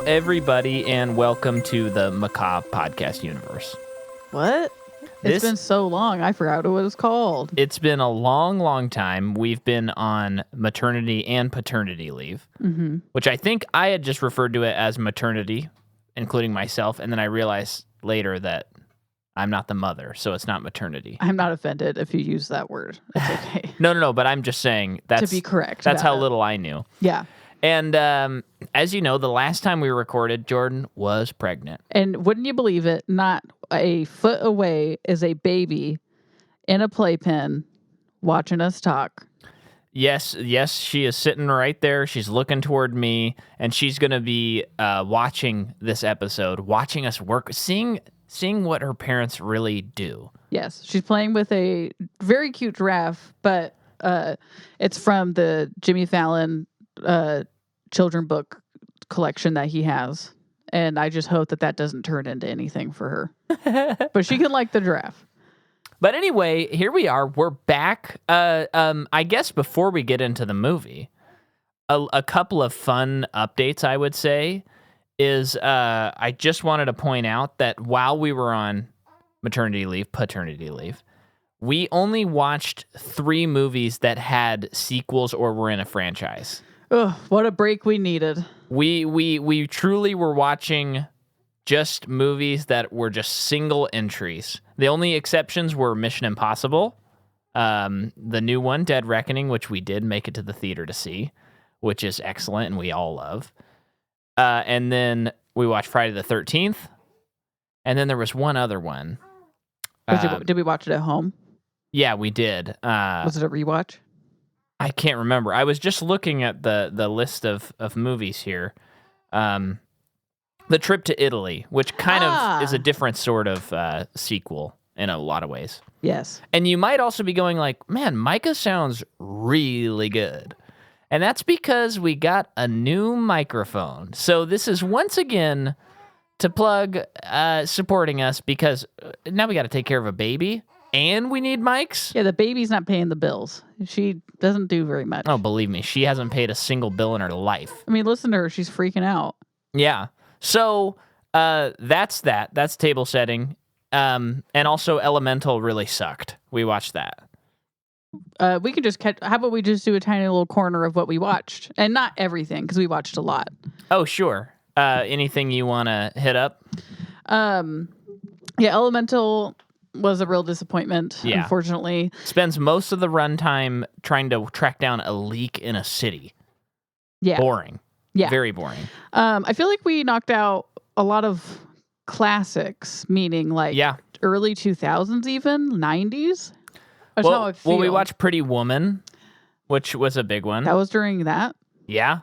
everybody, and welcome to the Macabre Podcast Universe. What? It's been so long, I forgot what it was called. It's been a long, long time. We've been on maternity and paternity leave, which I think I had just referred to it as maternity, including myself, and then I realized later that I'm not the mother, so it's not maternity. I'm not offended if you use that word. It's okay. No, but I'm just saying that's... To be correct. That's how little I knew. Yeah. And as you know, the last time we recorded, Jordan was pregnant. And wouldn't you believe it, not a foot away is a baby in a playpen watching us talk. Yes, she is sitting right there. She's looking toward me, and she's going to be watching this episode, watching us work, seeing what her parents really do. Yes, she's playing with a very cute giraffe, but it's from the Jimmy Fallon children book collection that he has. And I just hope that doesn't turn into anything for her. But she can like the giraffe. But anyway, here we are. We're back. I guess before we get into the movie, a couple of fun updates, I would say, is I just wanted to point out that while we were on paternity leave, we only watched 3 movies that had sequels or were in a franchise. Oh, what a break we needed. We truly were watching just movies that were just single entries. The only exceptions were Mission Impossible, the new one, Dead Reckoning, which we did make it to the theater to see, which is excellent and we all love. And then we watched Friday the 13th, and then there was one other one. Did we watch it at home? Yeah, we did. Was it a rewatch? I can't remember. I was just looking at the list of movies here. The Trip to Italy, which kind of is a different sort of sequel in a lot of ways. Yes. And you might also be going like, man, Micah sounds really good. And that's because we got a new microphone. So this is once again to plug supporting us because now we got to take care of a baby. And we need mics? Yeah, the baby's not paying the bills. She doesn't do very much. Oh, believe me, she hasn't paid a single bill in her life. I mean, listen to her. She's freaking out. Yeah. So that's that. That's table setting. And also Elemental really sucked. We watched that. We can just how about we just do a tiny little corner of what we watched? And not everything, because we watched a lot. Oh, sure. Anything you want to hit up? Yeah, Elemental was a real disappointment, unfortunately. Spends most of the runtime trying to track down a leak in a city. Yeah. Boring. Yeah. Very boring. I feel like we knocked out a lot of classics, meaning like early 2000s even, 90s. That's how I feel. Well, we watched Pretty Woman, which was a big one. That was during that? Yeah.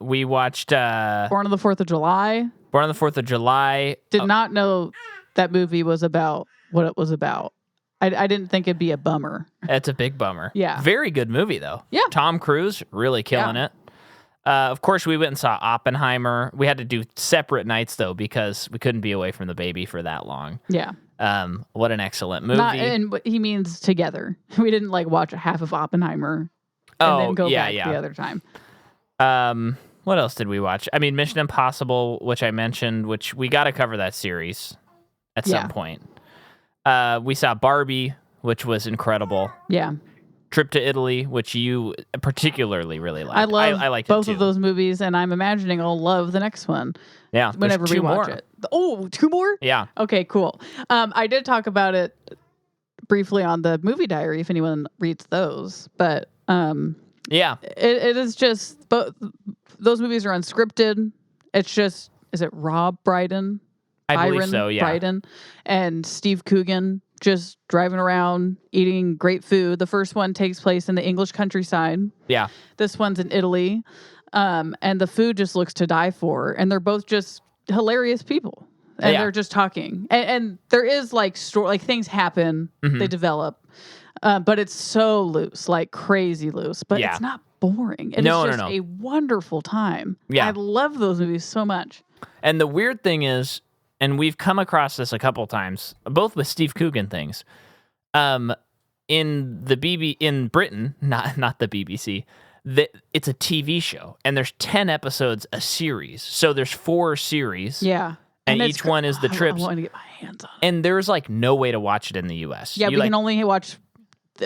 We watched... Born on the 4th of July. Born on the 4th of July. Did not know that movie was about what it was about. I didn't think it'd be a bummer. It's a big bummer. Yeah. Very good movie, though. Yeah. Tom Cruise, really killing it. Of course, we went and saw Oppenheimer. We had to do separate nights, though, because we couldn't be away from the baby for that long. Yeah. What an excellent movie. And what he means together. We didn't like watch half of Oppenheimer and then go back the other time. What else did we watch? I mean, Mission Impossible, which I mentioned, which we got to cover that series at some point. We saw Barbie, which was incredible. Yeah. Trip to Italy, which you particularly really liked. I liked both it too. of those movies, and I'm imagining I'll love the next one. Yeah. Whenever we watch it. Oh, 2 more? Yeah. Okay, cool. I did talk about it briefly on the movie diary, if anyone reads those. But it is just, those movies are unscripted. It's just, is it Rob Brydon? I believe so, yeah. Brydon and Steve Coogan just driving around eating great food. The first one takes place in the English countryside. Yeah. This one's in Italy. And the food just looks to die for. And they're both just hilarious people. And they're just talking. And there is like things happen, they develop. But it's so loose, like crazy loose. But it's not boring. It's just a wonderful time. Yeah. I love those movies so much. And the weird thing is, and we've come across this a couple times, both with Steve Coogan things. In Britain, not the BBC, it's a TV show, and there's 10 episodes a series. So there's 4 series. Yeah. And each one is the trips. I want to get my hands on it. And there's like no way to watch it in the US. Yeah, we can only watch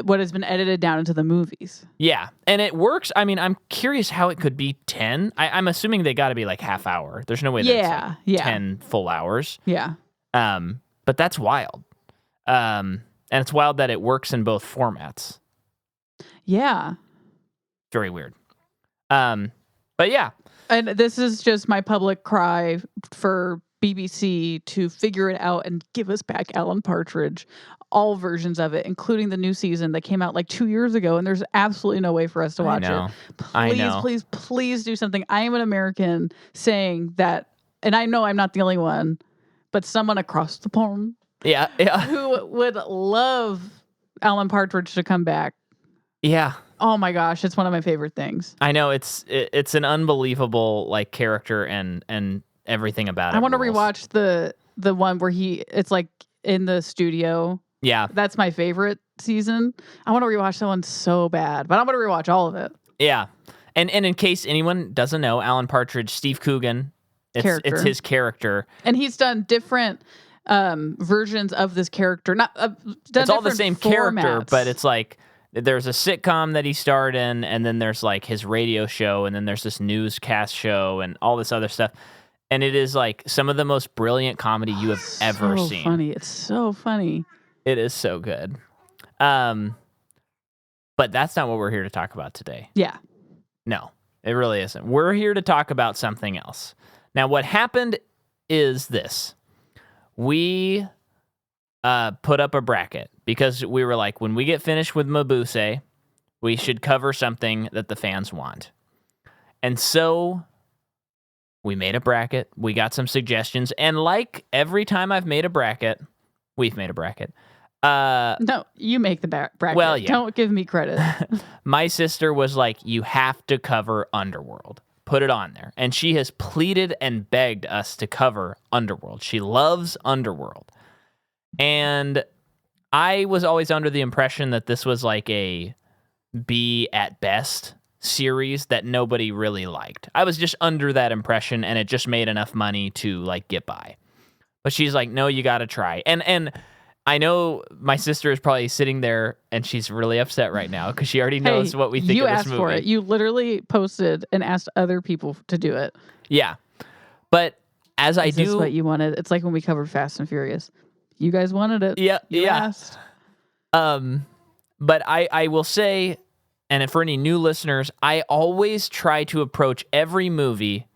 what has been edited down into the movies. Yeah, and it works. I mean, I'm curious how it could be 10. I'm assuming they got to be like half hour. There's no way that it's like 10 full hours. Yeah. But that's wild. And it's wild that it works in both formats. Yeah. Very weird. But yeah. And this is just my public cry for BBC to figure it out and give us back Alan Partridge, all versions of it, including the new season that came out like 2 years ago, and there's absolutely no way for us to watch it. Please do something. I am an American saying that, and I know I'm not the only one, but someone across the pond who would love Alan Partridge to come back. Yeah. Oh my gosh, it's one of my favorite things. I know it's an unbelievable like character and everything about it. I want to rewatch the one where it's like in the studio. Yeah. That's my favorite season. I want to rewatch that one so bad, but I'm going to rewatch all of it. Yeah. And in case anyone doesn't know, Alan Partridge, Steve Coogan, it's his character. And he's done different versions of this character. It's all the same character, but it's like there's a sitcom that he starred in, and then there's like his radio show, and then there's this newscast show and all this other stuff. And it is like some of the most brilliant comedy you have ever seen. Funny. It's so funny. It is so good. But that's not what we're here to talk about today. Yeah. No, it really isn't. We're here to talk about something else. Now, what happened is this. We put up a bracket because we were like, when we get finished with Mabuse, we should cover something that the fans want. And so we made a bracket. We got some suggestions. And like every time I've made a bracket, we've made a bracket. No, you make the bracket. Well, yeah. Don't give me credit. My sister was like, you have to cover Underworld. Put it on there. And she has pleaded and begged us to cover Underworld. She loves Underworld. And I was always under the impression that this was like a B at best series that nobody really liked. I was just under that impression, and it just made enough money to like get by. But she's like, no, you got to try. And I know my sister is probably sitting there and she's really upset right now because she already knows what we think of this movie. You asked for it. You literally posted and asked other people to do it. Yeah. But as I do... Is this what you wanted? It's like when we covered Fast and Furious. You guys wanted it. Yeah. You asked. But I will say, and for any new listeners, I always try to approach every movie,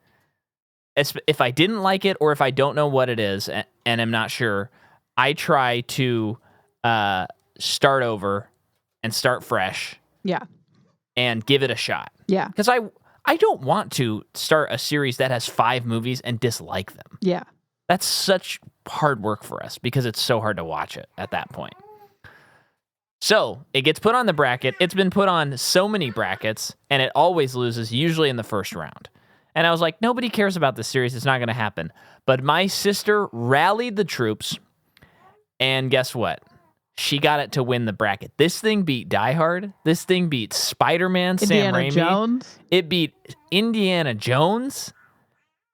if I didn't like it or if I don't know what it is and I'm not sure, I try to start over and start fresh. Yeah. And give it a shot. Yeah. Because I don't want to start a series that has 5 movies and dislike them. Yeah. That's such hard work for us because it's so hard to watch it at that point. So it gets put on the bracket. It's been put on so many brackets, and it always loses, usually in the first round. And I was like, nobody cares about this series. It's not going to happen. But my sister rallied the troops. And guess what? She got it to win the bracket. This thing beat Die Hard. This thing beat Spider-Man, Sam Raimi. Jones. It beat Indiana Jones.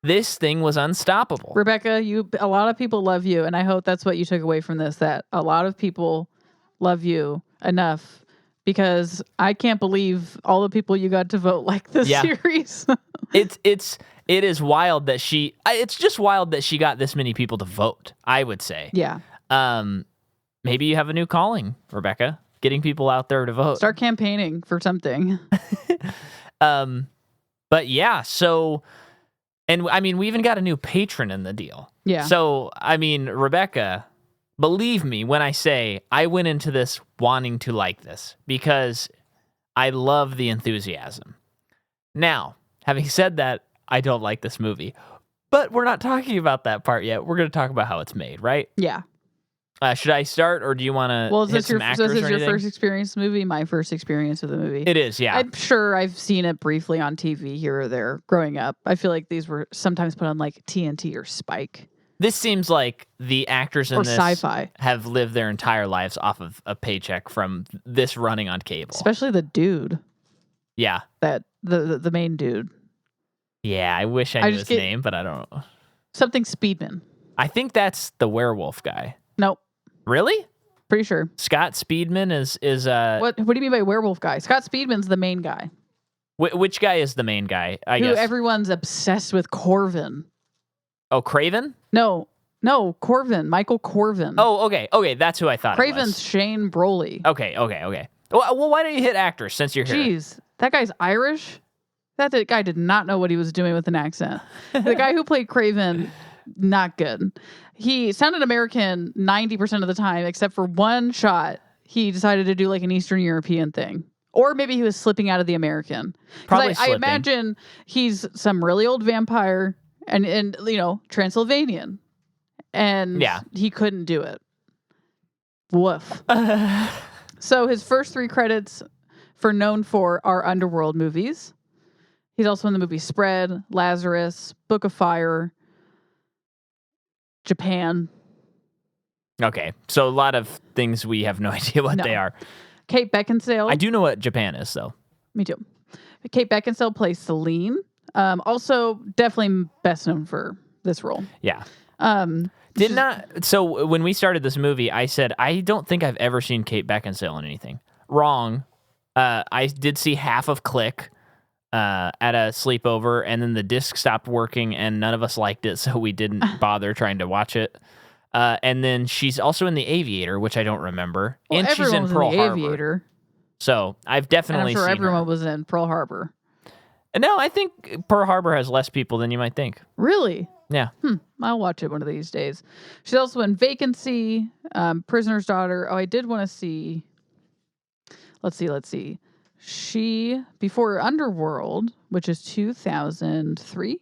This thing was unstoppable. Rebecca, a lot of people love you, and I hope that's what you took away from this, that a lot of people love you enough, because I can't believe all the people you got to vote like this series. It is wild that it's just wild that she got this many people to vote, I would say. Yeah. Maybe you have a new calling, Rebecca, getting people out there to vote. Start campaigning for something. But yeah, so, and I mean, we even got a new patron in the deal. Yeah. So, I mean, Rebecca, believe me when I say I went into this wanting to like this because I love the enthusiasm. Now, having said that, I don't like this movie, but we're not talking about that part yet. We're going to talk about how it's made, right? Yeah. Should I start, or do you want to? Well, is this your first experience movie? My first experience of the movie. It is, yeah. I'm sure I've seen it briefly on TV here or there growing up. I feel like these were sometimes put on like TNT or Spike. This seems like the actors in this sci-fi have lived their entire lives off of a paycheck from this running on cable. Especially the dude. Yeah. That the main dude. Yeah, I wish I knew his name, but I don't know. Something Speedman. I think that's the werewolf guy. Nope. Really? Pretty sure. Scott Speedman is What do you mean by werewolf guy? Scott Speedman's the main guy. Which guy is the main guy? I Who guess everyone's obsessed with. Corvin. Oh, Craven? No, Corvin. Michael Corvin. Oh, okay, that's who I thought. Craven's it was. Shane Broly. Okay. Well, why don't you hit actors since you're here? Jeez, that guy's Irish. That guy did not know what he was doing with an accent. The guy who played Craven, not good. He sounded American 90% of the time, except for one shot. He decided to do like an Eastern European thing. Or maybe he was slipping out of the American. Probably I imagine he's some really old vampire and Transylvanian. And he couldn't do it. Woof. So his first 3 credits known for are Underworld movies. He's also in the movie Spread, Lazarus, Book of Fire, Japan. Okay, so a lot of things we have no idea what they are. Kate Beckinsale. I do know what Japan is, though. Me too. Kate Beckinsale plays Celine. Also, definitely best known for this role. Yeah. So when we started this movie, I said, I don't think I've ever seen Kate Beckinsale in anything. Wrong. I did see half of Click at a sleepover, and then the disc stopped working, and none of us liked it, so we didn't bother trying to watch it. And then she's also in The Aviator, which I don't remember. Well, and she's in Pearl Harbor. Aviator. So I've definitely and I'm sure seen everyone her. was in Pearl Harbor. No, I think Pearl Harbor has less people than you might think. Really? Yeah. I'll watch it one of these days. She's also in Vacancy, Prisoner's Daughter. Oh, I did want to see. Let's see. She, before Underworld, which is 2003.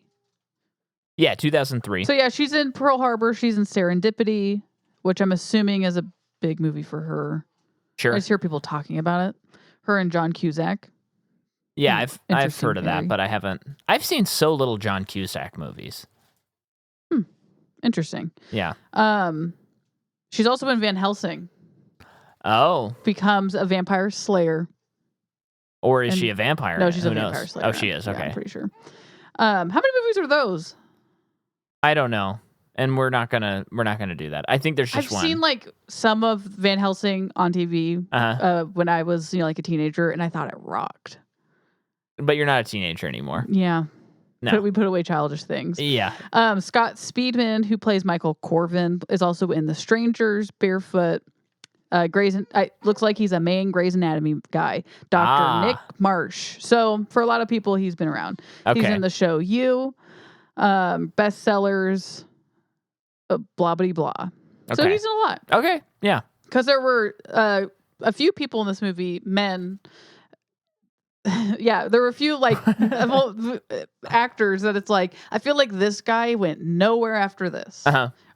Yeah, 2003. So yeah, she's in Pearl Harbor. She's in Serendipity, which I'm assuming is a big movie for her. Sure. I just hear people talking about it. Her and John Cusack. Yeah, I've heard of Harry. that, but I haven't. I've seen so little John Cusack movies. Interesting. Yeah. She's also in Van Helsing. Oh. Becomes a vampire slayer. Or is she a vampire? No, she's Who a knows? vampire slayer. Oh, she is. Okay. Yeah, I'm pretty sure. How many movies are those? I don't know. And we're not gonna do that. I think there's just I've one. seen like some of Van Helsing on TV when I was like a teenager, and I thought it rocked. But you're not a teenager anymore. Yeah. No. We put away childish things. Yeah. Scott Speedman, who plays Michael Corvin, is also in The Strangers, Barefoot, looks like he's a main Grey's Anatomy guy. Dr. Nick Marsh. So for a lot of people, he's been around. Okay. He's in the show You, bestsellers, blah, blah, blah. Okay. So he's in a lot. Okay. Yeah. Because there were a few people in this movie, men. Yeah, there were a few like actors that it's like, I feel like this guy went nowhere after this.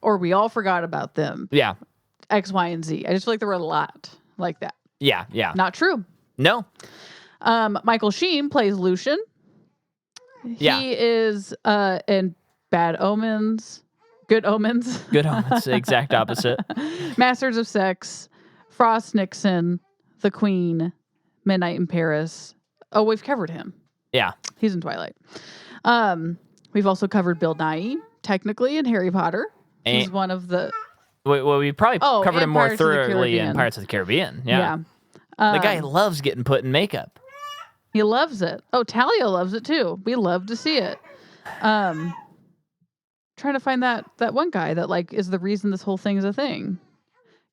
Or we all forgot about them. Yeah. X, Y, and Z. I just feel like there were a lot like that. Yeah. Yeah. Not true. No. Michael Sheen plays Lucian. Yeah. He is in Bad Omens, Good Omens. Good Omens, the exact opposite. Masters of Sex, Frost Nixon, The Queen, Midnight in Paris. Oh, we've covered him. Yeah. He's in Twilight. We've also covered Bill Nighy, technically, in Harry Potter. He's one of the... Well, we probably covered him more thoroughly in Caribbean. Pirates of the Caribbean. Yeah. The guy loves getting put in makeup. He loves it. Oh, Talia loves it too. We love to see it. Trying to find that one guy that like is the reason this whole thing is a thing.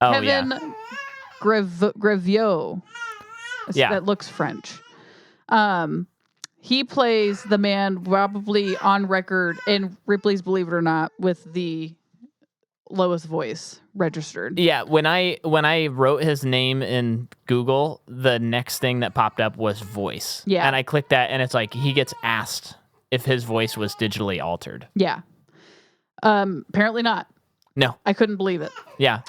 Oh, Kevin Grevio. Yeah. That looks French. He plays the man probably on record in Ripley's Believe It or Not with the lowest voice registered. Yeah, when I wrote his name in Google, the next thing that popped up was voice. Yeah. And I clicked that, and it's like he gets asked if his voice was digitally altered. Yeah. Apparently not. No. I couldn't believe it. Yeah.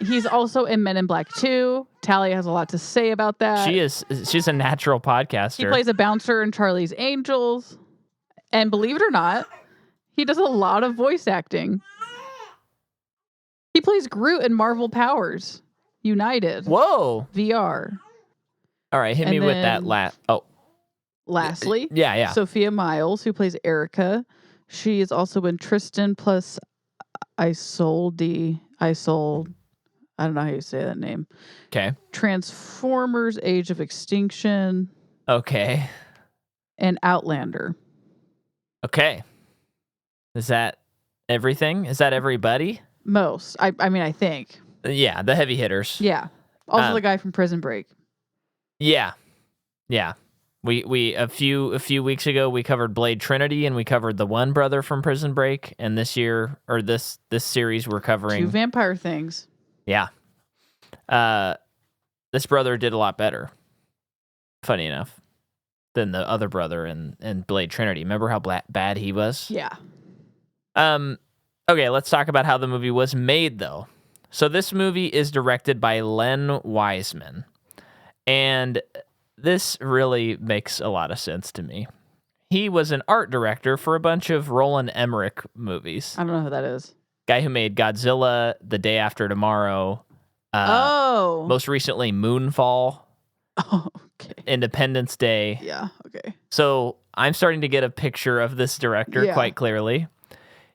He's also in Men in Black 2. Talia has a lot to say about that. She's a natural podcaster. He plays a bouncer in Charlie's Angels. And believe it or not, he does a lot of voice acting. He plays Groot in Marvel Powers United. Whoa. VR. All right, hit me with that last. Oh. Lastly, Yeah. Sophia Myles, who plays Erica. She is also in Tristan plus Isolde. I don't know how you say that name. Okay. Transformers: Age of Extinction. Okay. And Outlander. Okay. Is that everything? Is that everybody? Most. I mean, I think. Yeah, the heavy hitters. Yeah. Also the guy from Prison Break. Yeah. We a few weeks ago we covered Blade Trinity and we covered the one brother from Prison Break, and this year or this series we're covering 2 vampire things. Yeah. This brother did a lot better. Funny enough. Than the other brother in Blade Trinity. Remember how bad he was? Yeah. Okay, let's talk about how the movie was made, though. So this movie is directed by Len Wiseman, and this really makes a lot of sense to me. He was an art director for a bunch of Roland Emmerich movies. I don't know who that is. Guy who made Godzilla, The Day After Tomorrow. Most recently, Moonfall. Oh, okay. Independence Day. Yeah, okay. So I'm starting to get a picture of this director quite clearly.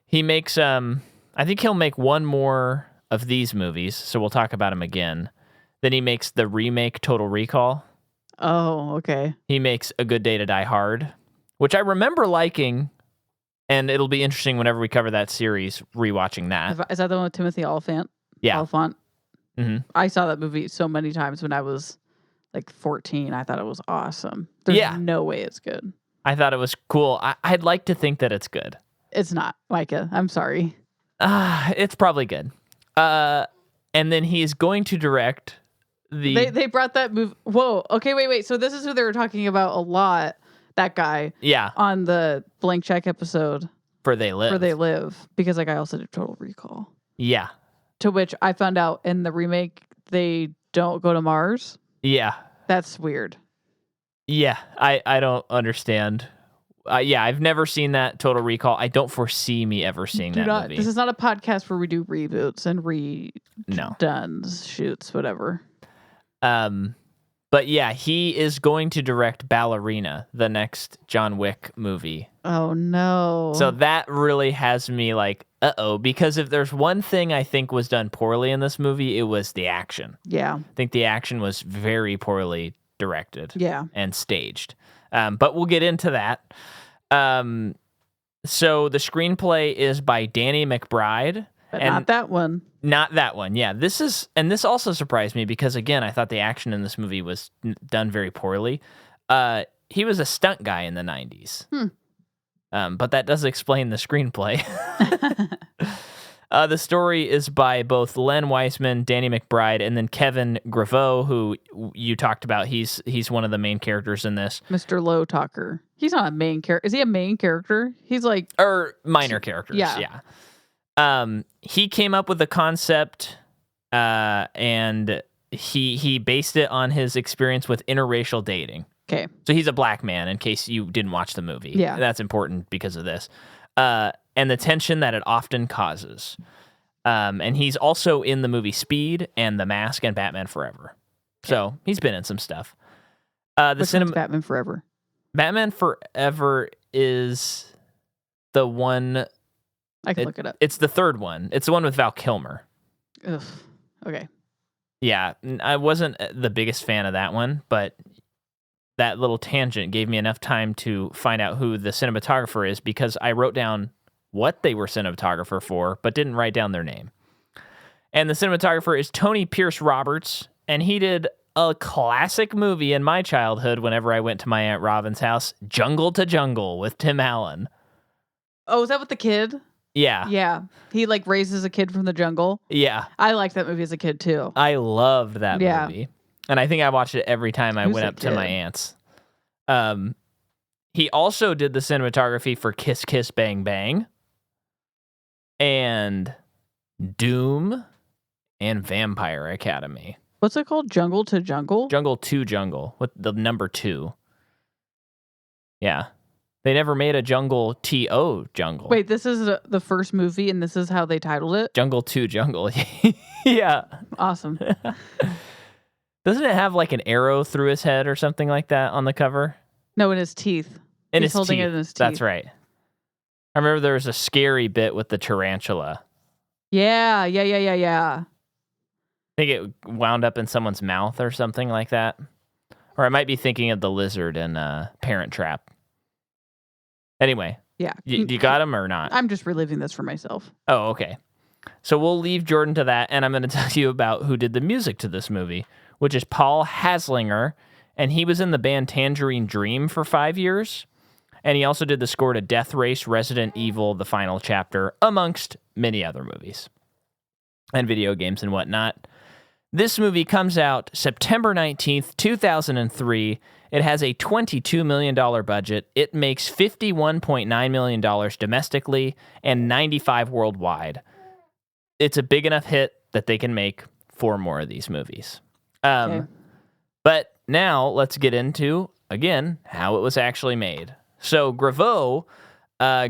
He makes, I think he'll make one more of these movies, so we'll talk about him again. Then he makes the remake Total Recall. Oh, okay. He makes A Good Day to Die Hard, which I remember liking, and it'll be interesting whenever we cover that series, rewatching that. Is that the one with Timothy Olyphant? Yeah. Olyphant? Mm-hmm. I saw that movie so many times when I was like 14. I thought it was awesome. There's no way it's good. I thought it was cool. I'd like to think that it's good. It's not, Micah. I'm sorry. It's probably good. And then he's going to direct the... They brought that movie... Whoa. Okay, wait. So this is who they were talking about a lot, that guy. Yeah. On the Blank Check episode. For They Live. Because that guy also did Total Recall. Yeah. To which I found out in the remake, they don't go to Mars. Yeah. That's weird. Yeah, I don't understand. I've never seen that Total Recall. I don't foresee me ever seeing that movie. This is not a podcast where we do reboots and redones, shoots, whatever. But yeah, he is going to direct Ballerina, the next John Wick movie. Oh no. So that really has me like, uh-oh, because if there's one thing I think was done poorly in this movie, it was the action. Yeah. I think the action was very poorly directed. Yeah. And staged. But we'll get into that. So the screenplay is by Danny McBride. But not that one. Not that one, yeah. This also surprised me because, again, I thought the action in this movie was done very poorly. He was a stunt guy in the 90s. But that does explain the screenplay. The story is by both Len Wiseman, Danny McBride, and then Kevin Graveau, who you talked about. He's one of the main characters in this. Mr. Low Talker. He's not a main character. Is he a main character? He's like... Or minor characters, yeah. He came up with the concept, and he based it on his experience with interracial dating. Okay. So he's a black man, in case you didn't watch the movie. Yeah. That's important because of this. And the tension that it often causes. And he's also in the movie Speed and The Mask and Batman Forever. So he's been in some stuff. Which one's Batman Forever? Batman Forever is the one... I can look it up. It's the third one. It's the one with Val Kilmer. Ugh. Okay. Yeah, I wasn't the biggest fan of that one, but that little tangent gave me enough time to find out who the cinematographer is because I wrote down what they were cinematographer for, but didn't write down their name. And the cinematographer is Tony Pierce Roberts, and he did a classic movie in my childhood whenever I went to my Aunt Robin's house, Jungle to Jungle with Tim Allen. Oh, is that with the kid? Yeah. Yeah. He like raises a kid from the jungle. Yeah. I liked that movie as a kid too. I loved that movie. And I think I watched it every time I went up to my aunt's. He also did the cinematography for Kiss Kiss Bang Bang and Doom and Vampire Academy. What's it called? Jungle to Jungle? Jungle to Jungle with the number 2. Yeah. They never made a Jungle T.O. Jungle. Wait, this is the first movie and this is how they titled it? Jungle to Jungle. Yeah. Awesome. Doesn't it have like an arrow through his head or something like that on the cover? No, in his teeth. He's holding it in his teeth. That's right. I remember there was a scary bit with the tarantula. Yeah. I think it wound up in someone's mouth or something like that. Or I might be thinking of the lizard in Parent Trap. Anyway. Yeah. You got him or not? I'm just reliving this for myself. Oh, okay. So we'll leave Jordan to that, and I'm going to tell you about who did the music to this movie, which is Paul Haslinger, and he was in the band Tangerine Dream for 5 years, and he also did the score to Death Race, Resident Evil, The Final Chapter, amongst many other movies and video games and whatnot. This movie comes out September 19th, 2003. It has a $22 million budget. It makes $51.9 million domestically and $95 worldwide. It's a big enough hit that they can make 4 more of these movies. Okay. But now let's get into, again, how it was actually made. So Graveau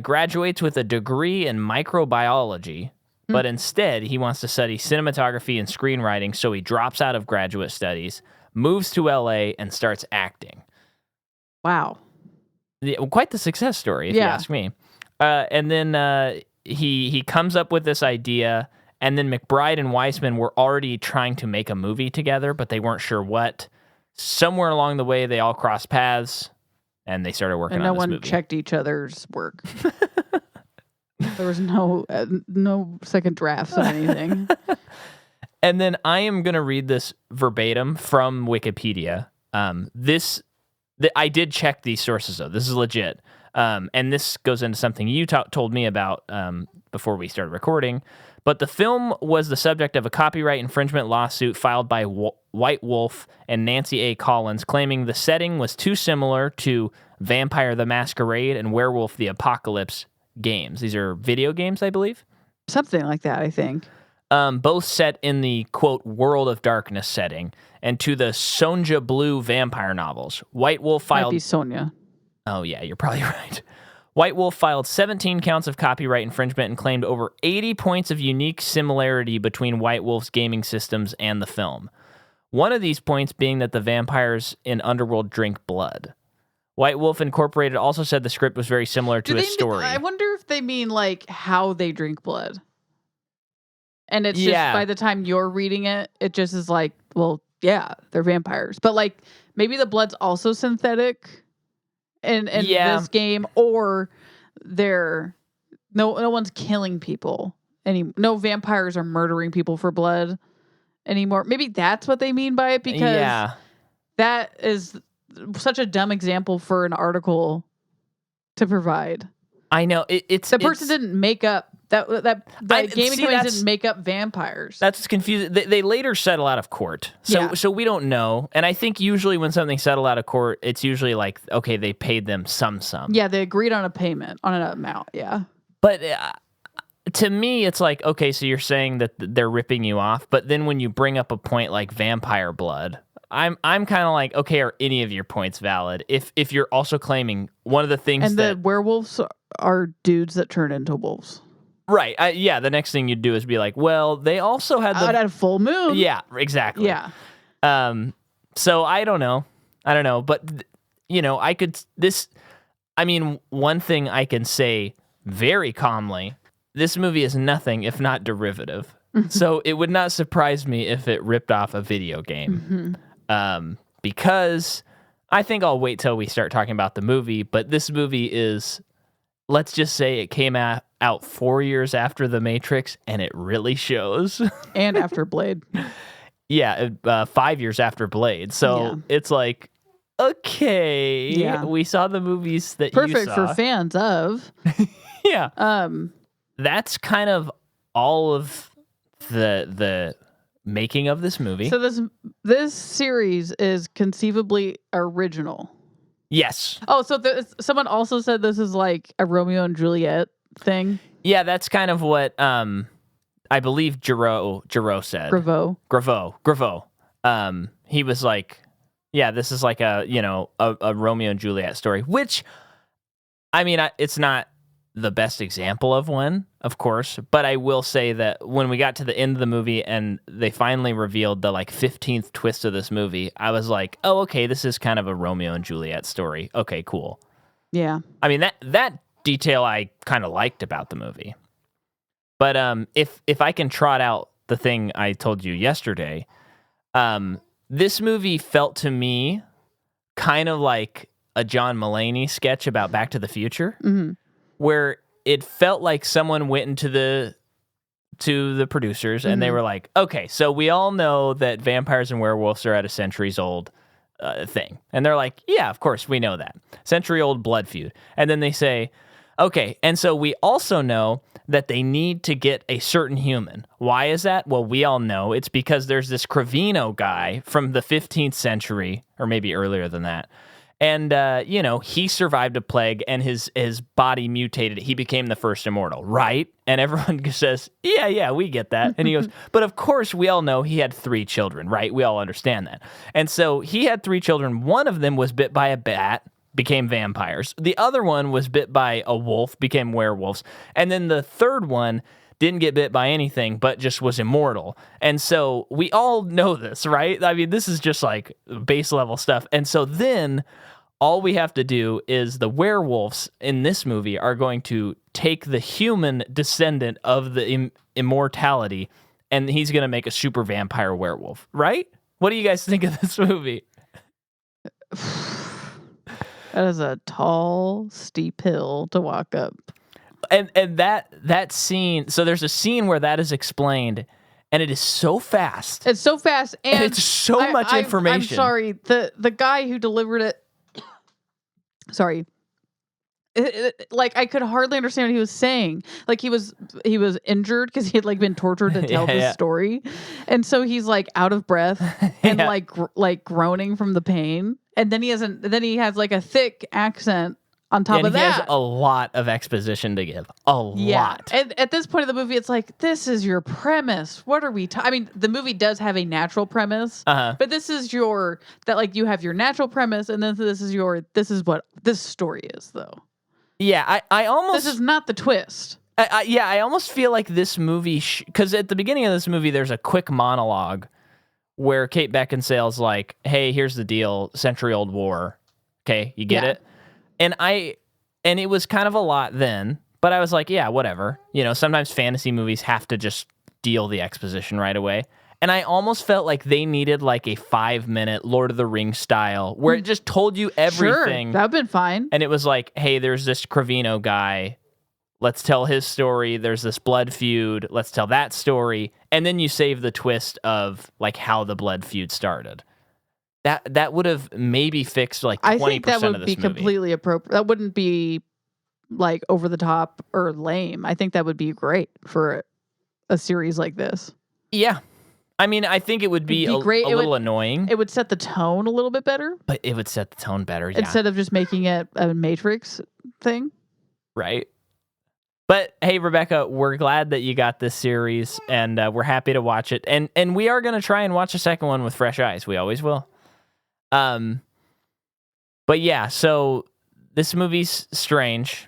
graduates with a degree in microbiology, but instead he wants to study cinematography and screenwriting, so he drops out of graduate studies, moves to LA, and starts acting. Wow. Yeah, quite the success story, if you ask me. And then he comes up with this idea, and then McBride and Weissman were already trying to make a movie together, but they weren't sure what. Somewhere along the way, they all crossed paths, and they started working on this movie. And no one checked each other's work. There was no second drafts on anything. And then I am going to read this verbatim from Wikipedia. I did check these sources, though. This is legit. And this goes into something you told me about before we started recording. But the film was the subject of a copyright infringement lawsuit filed by White Wolf and Nancy A. Collins, claiming the setting was too similar to Vampire the Masquerade and Werewolf the Apocalypse games. These are video games, I believe. Something like that, I think. Both set in the, quote, World of Darkness setting, and to the Sonja Blue vampire novels. White Wolf filed... Might be Sonia. Oh, yeah, you're probably right. White Wolf filed 17 counts of copyright infringement and claimed over 80 points of unique similarity between White Wolf's gaming systems and the film. One of these points being that the vampires in Underworld drink blood. White Wolf Incorporated also said the script was very similar to his story. I wonder if they mean, like, how they drink blood. And it's just, by the time you're reading it, it just is like, well, yeah, they're vampires. But, like, maybe the blood's also synthetic in this game, or they're no one's killing people no vampires are murdering people for blood anymore. Maybe that's what they mean by it, because that is such a dumb example for an article to provide. I know the person didn't make up that gaming company didn't make up vampires. That's confusing. They later settle out of court, so we don't know. And I think usually when something's settled out of court, it's usually like, okay, they paid them some. Yeah, they agreed on a payment, on an amount. Yeah, but to me, it's like, okay, so you're saying that they're ripping you off, but then when you bring up a point like vampire blood, I'm kind of like, okay, are any of your points valid? If you're also claiming one of the things and the werewolves are dudes that turn into wolves. Right. The next thing you'd do is be like, well, they also had out at a full moon. Yeah, exactly. Yeah. So I don't know. But, one thing I can say very calmly, this movie is nothing if not derivative. So it would not surprise me if it ripped off a video game. Because I think I'll wait till we start talking about the movie, but this movie is, let's just say it came out 4 years after The Matrix, and it really shows. And after Blade. 5 years after Blade. So it's like, okay, we saw the movies that perfect you saw. Perfect for fans of. Yeah. That's kind of all of the making of this movie. So this series is conceivably original. Yes. Oh, so someone also said this is like a Romeo and Juliet thing. Yeah, that's kind of what I believe Giroux said. Graveau. He was like, yeah, this is like a Romeo and Juliet story, which, I mean, it's not the best example of one, of course, but I will say that when we got to the end of the movie and they finally revealed the like 15th twist of this movie, I was like, oh, okay, this is kind of a Romeo and Juliet story. Okay, cool. Yeah. I mean, that detail I kind of liked about the movie. But if I can trot out the thing I told you yesterday, this movie felt to me kind of like a John Mulaney sketch about Back to the Future, where it felt like someone went into the producers and they were like, okay, so we all know that vampires and werewolves are at a centuries-old thing. And they're like, yeah, of course, we know that. Century-old blood feud. And then they say, okay, and so we also know that they need to get a certain human. Why is that? Well, we all know it's because there's this Cravino guy from the 15th century, or maybe earlier than that. And, he survived a plague and his body mutated. He became the first immortal, right? And everyone says, yeah, we get that. And he goes, but of course, we all know he had 3 children, right? We all understand that. And so he had 3 children. One of them was bit by a bat, became vampires. The other one was bit by a wolf, became werewolves. And then the third one didn't get bit by anything, but just was immortal. And so we all know this, right? I mean, this is just like base level stuff. And so then all we have to do is the werewolves in this movie are going to take the human descendant of the immortality, and he's going to make a super vampire werewolf, right? What do you guys think of this movie? That is a tall, steep hill to walk up. And that scene, so there's a scene where that is explained, and it is so fast. It's so fast, and it's so much information. I'm sorry, the guy who delivered it, sorry, like I could hardly understand what he was saying. Like he was injured because he had like been tortured to tell this story, and so he's like out of breath and like groaning from the pain. And then he has like a thick accent on top of that. He has a lot of exposition to give. A lot. And at this point of the movie, it's like, this is your premise. What are we I mean, the movie does have a natural premise, but this is you have your natural premise, and then this is what this story is, though. Yeah, I almost... This is not the twist. I almost feel like this movie... Because at the beginning of this movie, there's a quick monologue where Kate Beckinsale's like, hey, here's the deal, century-old war. Okay, you get it? And it was kind of a lot then, but I was like, yeah, whatever. Sometimes fantasy movies have to just deal the exposition right away. And I almost felt like they needed like a 5-minute Lord of the Rings style where it just told you everything. Sure, that would have been fine. And it was like, hey, there's this Cravino guy. Let's tell his story. There's this blood feud. Let's tell that story. And then you save the twist of like how the blood feud started. That would have maybe fixed like 20% of this movie. I think that would be completely appropriate. That wouldn't be like over the top or lame. I think that would be great for a series like this. Yeah. I mean, I think it would be a little annoying. It would set the tone a little bit better. But it would set the tone better, yeah. Instead of just making it a Matrix thing. Right. But hey, Rebecca, we're glad that you got this series, and we're happy to watch it. And we are going to try and watch a second one with fresh eyes. We always will. But yeah, so this movie's strange.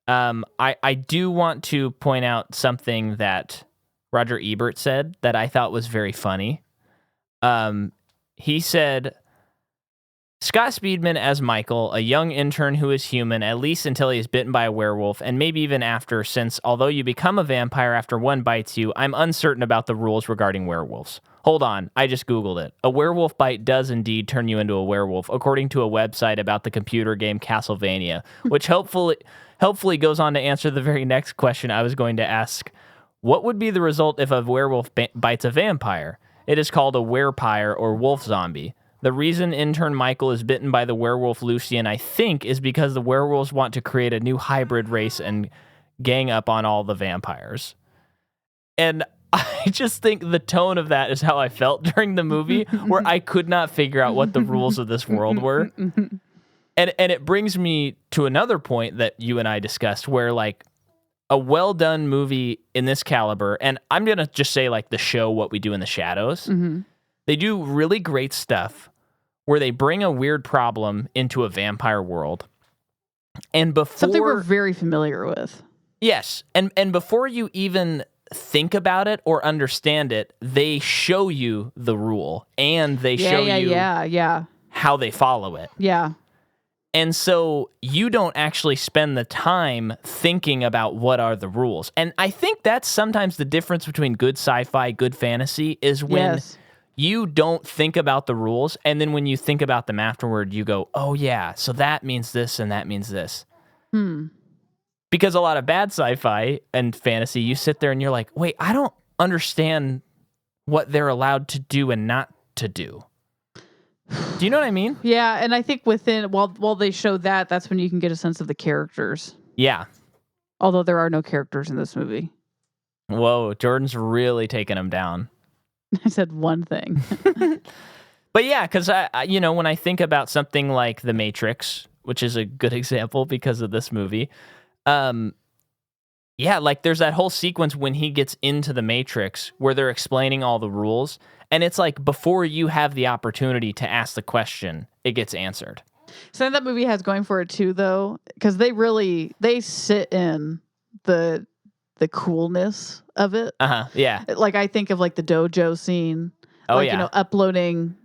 I do want to point out something that Roger Ebert said that I thought was very funny. He said, Scott Speedman as Michael, a young intern who is human, at least until he is bitten by a werewolf, and maybe even after, since although you become a vampire after one bites you, I'm uncertain about the rules regarding werewolves. Hold on, I just Googled it. A werewolf bite does indeed turn you into a werewolf, according to a website about the computer game Castlevania, which hopefully goes on to answer the very next question I was going to ask. What would be the result if a werewolf bites a vampire? It is called a werepire or wolf zombie. The reason intern Michael is bitten by the werewolf Lucian, I think, is because the werewolves want to create a new hybrid race and gang up on all the vampires. And I just think the tone of that is how I felt during the movie, where I could not figure out what the rules of this world were. And it brings me to another point that you and I discussed, where like a well-done movie in this caliber, and I'm going to just say like the show What We Do in the Shadows, they do really great stuff where they bring a weird problem into a vampire world. And before... Something we're very familiar with. Yes, and before you even think about it or understand it, they show you the rule and they show you how they follow it. Yeah. And so you don't actually spend the time thinking about what are the rules. And I think that's sometimes the difference between good sci-fi, good fantasy, is when you don't think about the rules, and then when you think about them afterward, you go, oh yeah, so that means this and that means this. Because a lot of bad sci-fi and fantasy, you sit there and you're like, wait, I don't understand what they're allowed to do and not to do. Do you know what I mean? Yeah, and I think while they show that's when you can get a sense of the characters. Yeah. Although there are no characters in this movie. Whoa, Jordan's really taking them down. I said one thing. But yeah, because when I think about something like The Matrix, which is a good example because of this movie, like there's that whole sequence when he gets into the Matrix where they're explaining all the rules, and it's like before you have the opportunity to ask the question, it gets answered. So that movie has going for it too, though, because they sit in the coolness of it. Yeah. Like I think of like the dojo scene. Uploading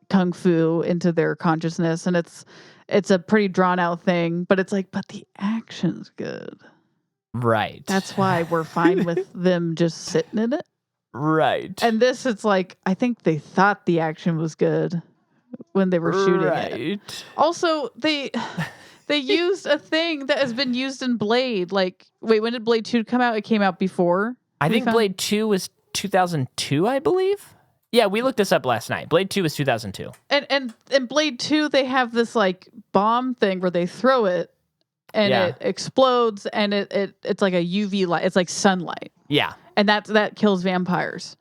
kung fu into their consciousness, and it's a pretty drawn out thing, but it's like, but the action's good. Right. That's why we're fine with them just sitting in it. Right. And this, it's like, I think they thought the action was good when they were shooting it. Also, they used a thing that has been used in Blade. Like, wait, when did Blade 2 come out? It came out before? I think Blade 2 was 2002, I believe. Yeah, we looked this up last night. Blade 2 was 2002. And in Blade 2, they have this like bomb thing where they throw it and it explodes, and it's like a UV light. It's like sunlight. Yeah. And that kills vampires.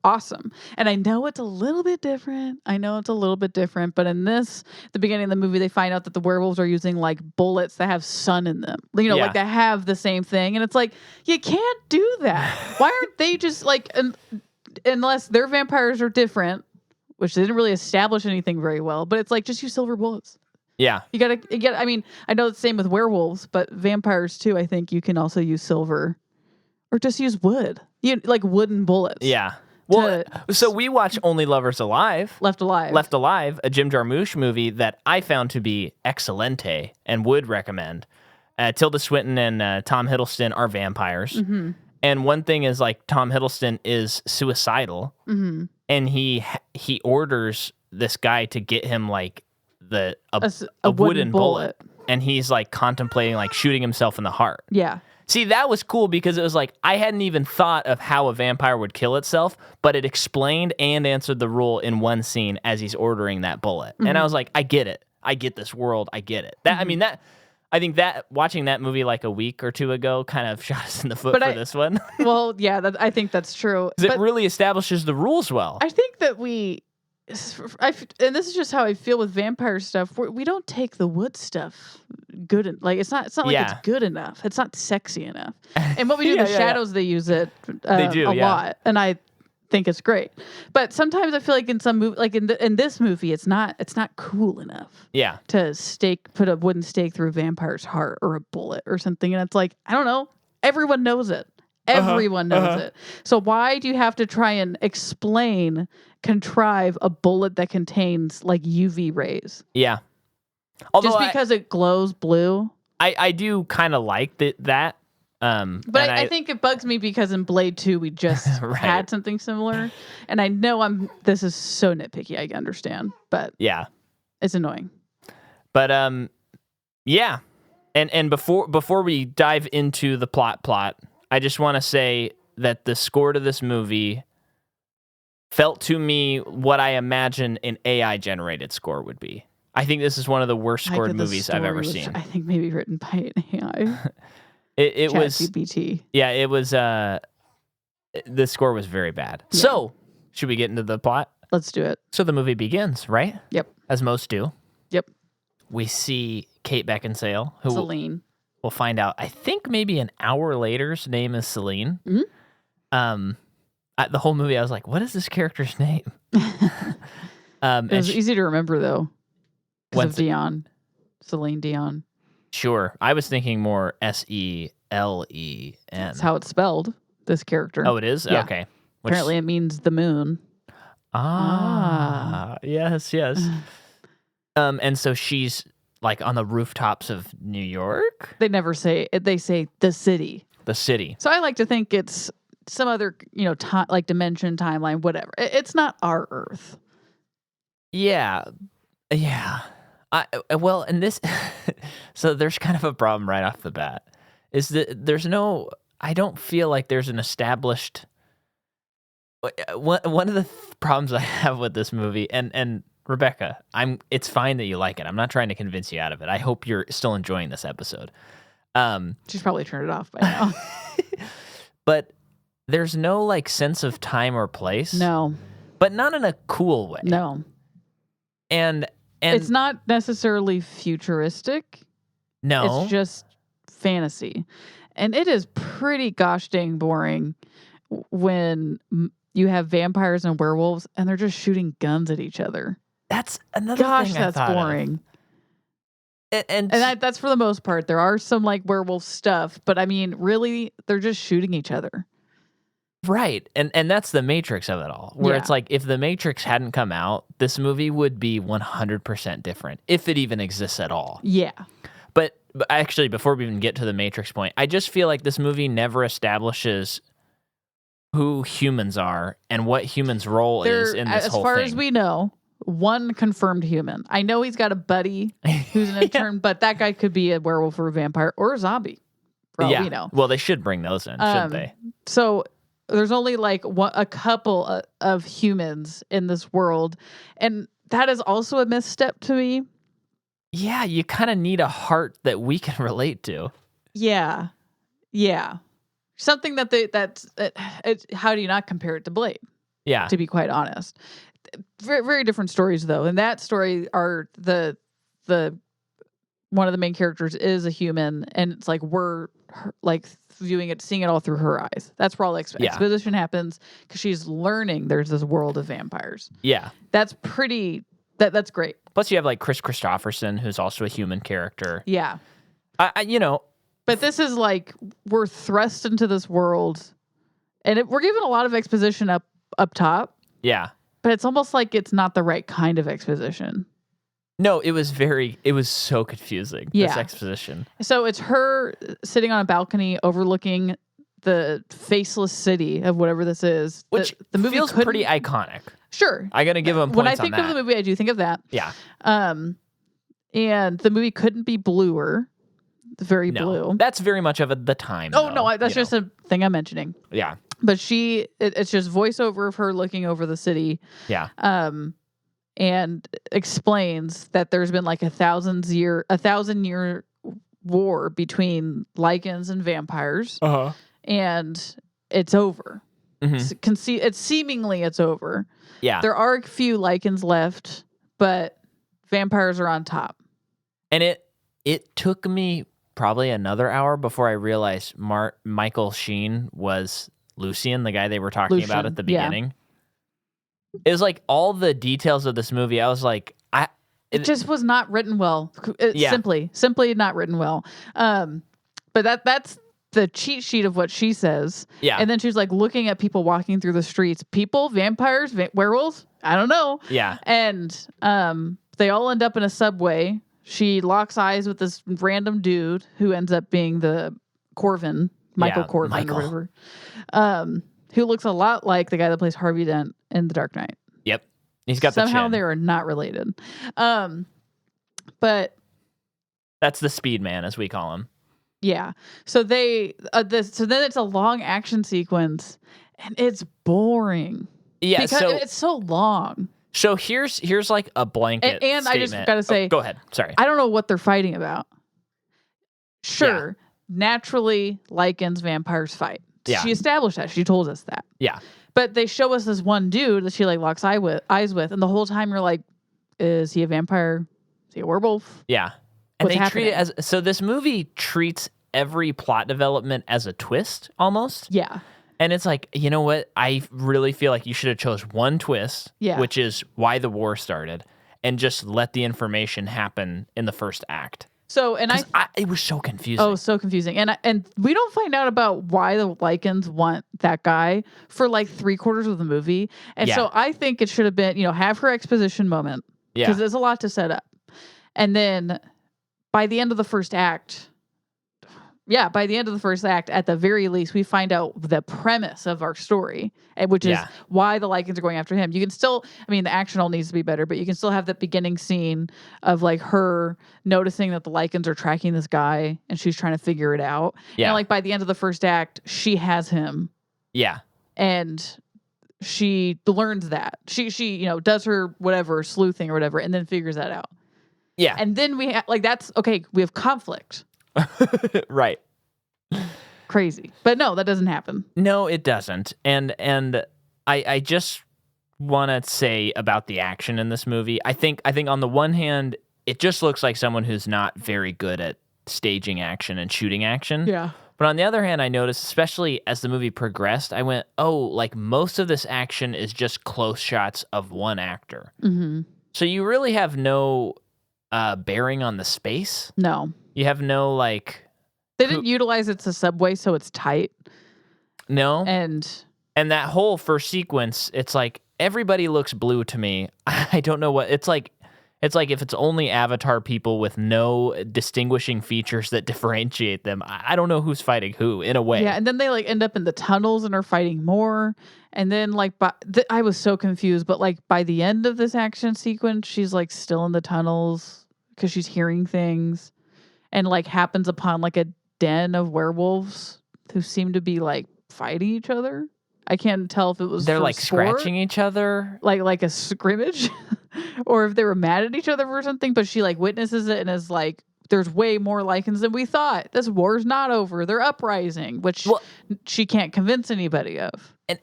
Awesome. And I know it's a little bit different. But in the beginning of the movie, they find out that the werewolves are using like bullets that have sun in them. Like they have the same thing. And it's like, you can't do that. Why aren't they just like, unless their vampires are different, which they didn't really establish anything very well, but it's like, just use silver bullets. Yeah. You gotta, I mean, I know it's the same with werewolves, but vampires too, I think you can also use silver or just use wood. Like wooden bullets. Yeah. Well, so we watch Only Lovers Alive. Left Alive, a Jim Jarmusch movie that I found to be excellente and would recommend. Tilda Swinton and Tom Hiddleston are vampires. Mm-hmm. And one thing is like Tom Hiddleston is suicidal, and he orders this guy to get him like a wooden bullet, and he's like contemplating like shooting himself in the heart. Yeah. See, that was cool because it was like I hadn't even thought of how a vampire would kill itself, but it explained and answered the rule in one scene as he's ordering that bullet. Mm-hmm. And I was like, I get it. I get this world. I get it. That I think that watching that movie like a week or two ago kind of shot us in the foot for this one. Well, yeah, I think that's true. It really establishes the rules well. I think that and this is just how I feel with vampire stuff. We don't take the wood stuff good. Like it's not like it's good enough. It's not sexy enough. And what we do in the shadows, they use it they do, a lot, and I think it's great. But sometimes I feel like in some movie, like in this movie, it's not cool enough. Yeah. To put a wooden stake through a vampire's heart or a bullet or something, and it's like, I don't know. Everyone knows it. Everyone knows it. So why do you have to try and contrive a bullet that contains like UV rays? Yeah. Although just because it glows blue. I do kind of like that. But I think it bugs me because in Blade 2 we just had something similar, and I know this is so nitpicky. I understand, but yeah, it's annoying. But yeah, and before we dive into the plot, I just want to say that the score to this movie felt to me what I imagine an AI generated score would be. I think this is one of the worst scored movies I've ever seen. I think maybe written by an AI. It was GPT. Yeah, it was. The score was very bad. Yeah. So, should we get into the plot? Let's do it. So the movie begins, right? Yep. As most do. Yep. We see Kate Beckinsale, who Celine. We'll find out. I think maybe an hour later's name is Celine. Mm-hmm. The whole movie, I was like, "What is this character's name?" It was easy to remember though, because of Dion, Celine Dion. Sure, I was thinking more SELINE. That's how it's spelled, this character. Oh, it is? Yeah. Okay. Apparently it means the moon. Yes. And so she's like on the rooftops of New York? They never say it. They say the city. The city. So I like to think it's some other, like dimension, timeline, whatever. It's not our Earth. Yeah. Well, and this, so there's kind of a problem right off the bat. Is that I don't feel like there's an established. One of the problems I have with this movie, and Rebecca, it's fine that you like it. I'm not trying to convince you out of it. I hope you're still enjoying this episode. She's probably turned it off by now. But there's no like sense of time or place. No. But not in a cool way. No. And it's not necessarily futuristic. No. It's just fantasy. And it is pretty gosh dang boring when you have vampires and werewolves and they're just shooting guns at each other. That's another thing I thought boring. And that's for the most part. There are some like werewolf stuff, but I mean, really, they're just shooting each other. Right. And that's the Matrix of it all. Where it's like, if the Matrix hadn't come out, this movie would be 100% different, if it even exists at all. Yeah. But actually, before we even get to the Matrix point, I just feel like this movie never establishes who humans are and what humans' role is in this whole thing. As far as we know, one confirmed human. I know he's got a buddy who's an intern, but that guy could be a werewolf or a vampire or a zombie, for all we know. Well, they should bring those in, shouldn't they? So there's only like a couple of humans in this world, and that is also a misstep to me. Yeah, you kind of need a heart that we can relate to. Yeah. Something how do you not compare it to Blade? Yeah. To be quite honest. Very, very different stories though. In that story are the one of the main characters is a human, and it's like we're like viewing it, seeing it all through her eyes. That's where all the exposition happens, because she's learning there's this world of vampires. Yeah. That's pretty that's great. Plus you have like Chris Christopherson, who's also a human character. Yeah. But this is like we're thrust into this world, and we're given a lot of exposition up top. Yeah. But it's almost like it's not the right kind of exposition. No, it was so confusing, this exposition. So it's her sitting on a balcony overlooking the faceless city of whatever this is. Which the movie feels pretty iconic. Sure. I got to give them points when I on think that. of the movie, I do think of that. Yeah. And the movie couldn't be bluer. Very blue. That's very much of the time. Oh, no, that's just a thing I'm mentioning. Yeah. But it's just voiceover of her looking over the city. Yeah. And explains that there's been like a 1,000-year war between Lycans and vampires. Uh-huh. And it's over. Mm-hmm. Seemingly it's over. Yeah. There are a few Lycans left, but vampires are on top. And it took me probably another hour before I realized Michael Sheen was Lucian, the guy they were talking about at the beginning. It was like all the details of this movie. I was like, it just was not written well. Simply not written well. But that's the cheat sheet of what she says. Yeah. And then she's like looking at people walking through the streets. People, vampires, werewolves? I don't know. Yeah. And they all end up in a subway. She locks eyes with this random dude who ends up being the Corvin, Michael Corvin or whatever, who looks a lot like the guy that plays Harvey Dent in The Dark Knight. Yep. He's got somehow the chin. They are not related. But that's the Speed Man, as we call him. Yeah. So then it's a long action sequence, and it's boring. Yeah, because it's so long. So here's like a blanket and I just gotta say, go ahead. Sorry, I don't know what they're fighting about. Sure, naturally, Lycans vampires fight. Yeah. She established that. She told us that. Yeah. But they show us this one dude that she like locks eyes with, and the whole time you're like, is he a vampire? Is he a werewolf? Yeah. And What's they happening? treat it as, so this movie treats every plot development as a twist almost. Yeah. And it's like, you know what? I really feel like you should have chose one twist, which is why the war started, and just let the information happen in the first act. So, and it was so confusing. Oh, so confusing. And we don't find out about why the Lycans want that guy for like 3/4 of the movie. And so I think it should have been, have her exposition moment. Because there's a lot to set up. And then by the end of the first act, at the very least, we find out the premise of our story, which is why the Lycans are going after him. You can still, the action all needs to be better, but you can still have that beginning scene of like her noticing that the Lycans are tracking this guy and she's trying to figure it out. Yeah. And like by the end of the first act, she has him. Yeah. And she learns that. She does her whatever sleuthing or whatever and then figures that out. Yeah. And then we that's okay, we have conflict. Right. Crazy. But no, that doesn't happen. No, it doesn't. And I just want to say about the action in this movie. I think on the one hand, it just looks like someone who's not very good at staging action and shooting action. Yeah. But on the other hand, I noticed, especially as the movie progressed, I went, oh, like most of this action is just close shots of one actor. Mm-hmm. So you really have no bearing on the space. No. You have no like... They didn't utilize it's a subway, so it's tight. No. And that whole first sequence, it's like everybody looks blue to me. I don't know what... It's like if it's only Avatar people with no distinguishing features that differentiate them. I don't know who's fighting who, in a way. Yeah, and then they like end up in the tunnels and are fighting more. And then like I was so confused, but like by the end of this action sequence, she's like still in the tunnels because she's hearing things and like happens upon like a den of werewolves who seem to be like fighting each other. I can't tell if it was they're like sport, scratching each other, like a scrimmage, or if they were mad at each other for something. But she like witnesses it and is like, "There's way more Lycans than we thought. This war's not over. They're uprising," which she can't convince anybody of.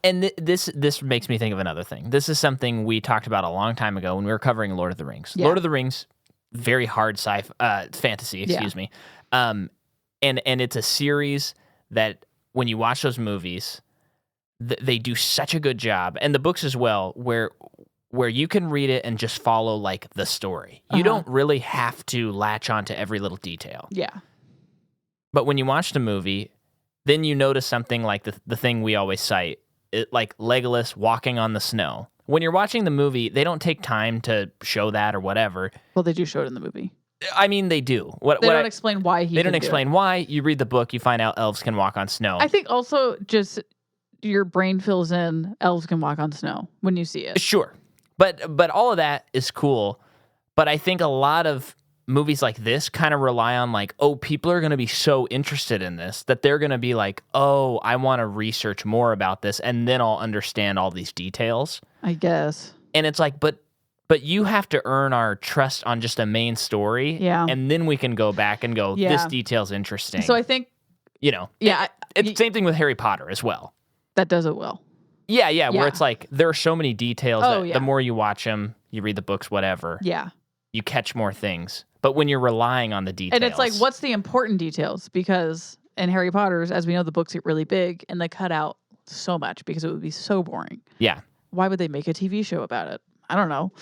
And this makes me think of another thing. This is something we talked about a long time ago when we were covering Lord of the Rings. Yeah. Lord of the Rings, very hard fantasy. Excuse me. And it's a series that when you watch those movies, they do such a good job, and the books as well, where you can read it and just follow like the story. You don't really have to latch on to every little detail. Yeah. But when you watch the movie, then you notice something like the thing we always cite, like Legolas walking on the snow. When you're watching the movie, they don't take time to show that or whatever. Well, they do show it in the movie. I mean, they do. They don't explain why he. They don't explain why. You read the book, you find out elves can walk on snow. I think also just your brain fills in elves can walk on snow when you see it. Sure, but all of that is cool. But I think a lot of movies like this kind of rely on like, oh, people are going to be so interested in this that they're going to be like, oh, I want to research more about this, and then I'll understand all these details. I guess. And it's like, but you have to earn our trust on just a main story. Yeah. And then we can go back and go, this detail's interesting. So I think, it's the same thing with Harry Potter as well. That does it well. Yeah, where it's like, there are so many details that the more you watch them, you read the books, whatever. Yeah. You catch more things. But when you're relying on the details. And it's like, what's the important details? Because in Harry Potter's, as we know, the books get really big and they cut out so much because it would be so boring. Yeah. Why would they make a TV show about it? I don't know.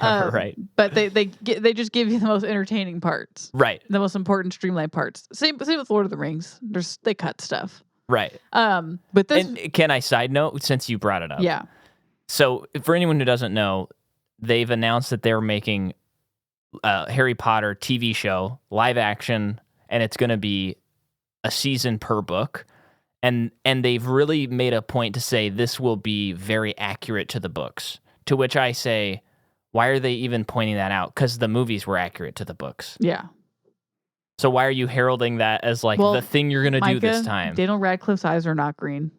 Right. But they just give you the most entertaining parts. Right. The most important streamlined parts. Same with Lord of the Rings. They cut stuff. Right. But this. And can I side note since you brought it up? Yeah. So for anyone who doesn't know, they've announced that they're making a Harry Potter TV show, live action, and it's going to be a season per book. And they've really made a point to say this will be very accurate to the books. To which I say, why are they even pointing that out? Because the movies were accurate to the books. Yeah. So why are you heralding that as like the thing you're going to do this time? Daniel Radcliffe's eyes are not green.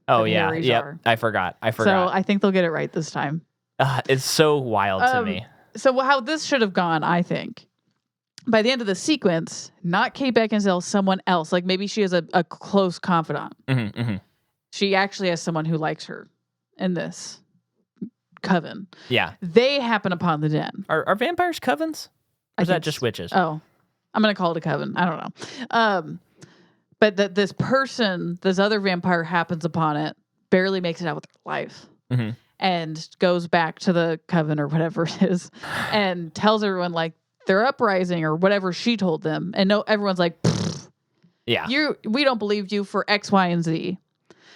Oh, yeah. Yep. I forgot. So I think they'll get it right this time. It's so wild to me. So how this should have gone, I think, by the end of the sequence, not Kate Beckinsale, someone else. Like maybe she has a close confidant. Mm-hmm, mm-hmm. She actually has someone who likes her in this coven. Yeah. They happen upon the den. Are vampires covens? Or is that just witches? Oh, I'm going to call it a coven. I don't know. But this other vampire happens upon it, barely makes it out with her life. Mm-hmm. And goes back to the coven or whatever it is and tells everyone like, their uprising or whatever she told them. And no, everyone's like, Yeah. we don't believe you for X, Y, and Z.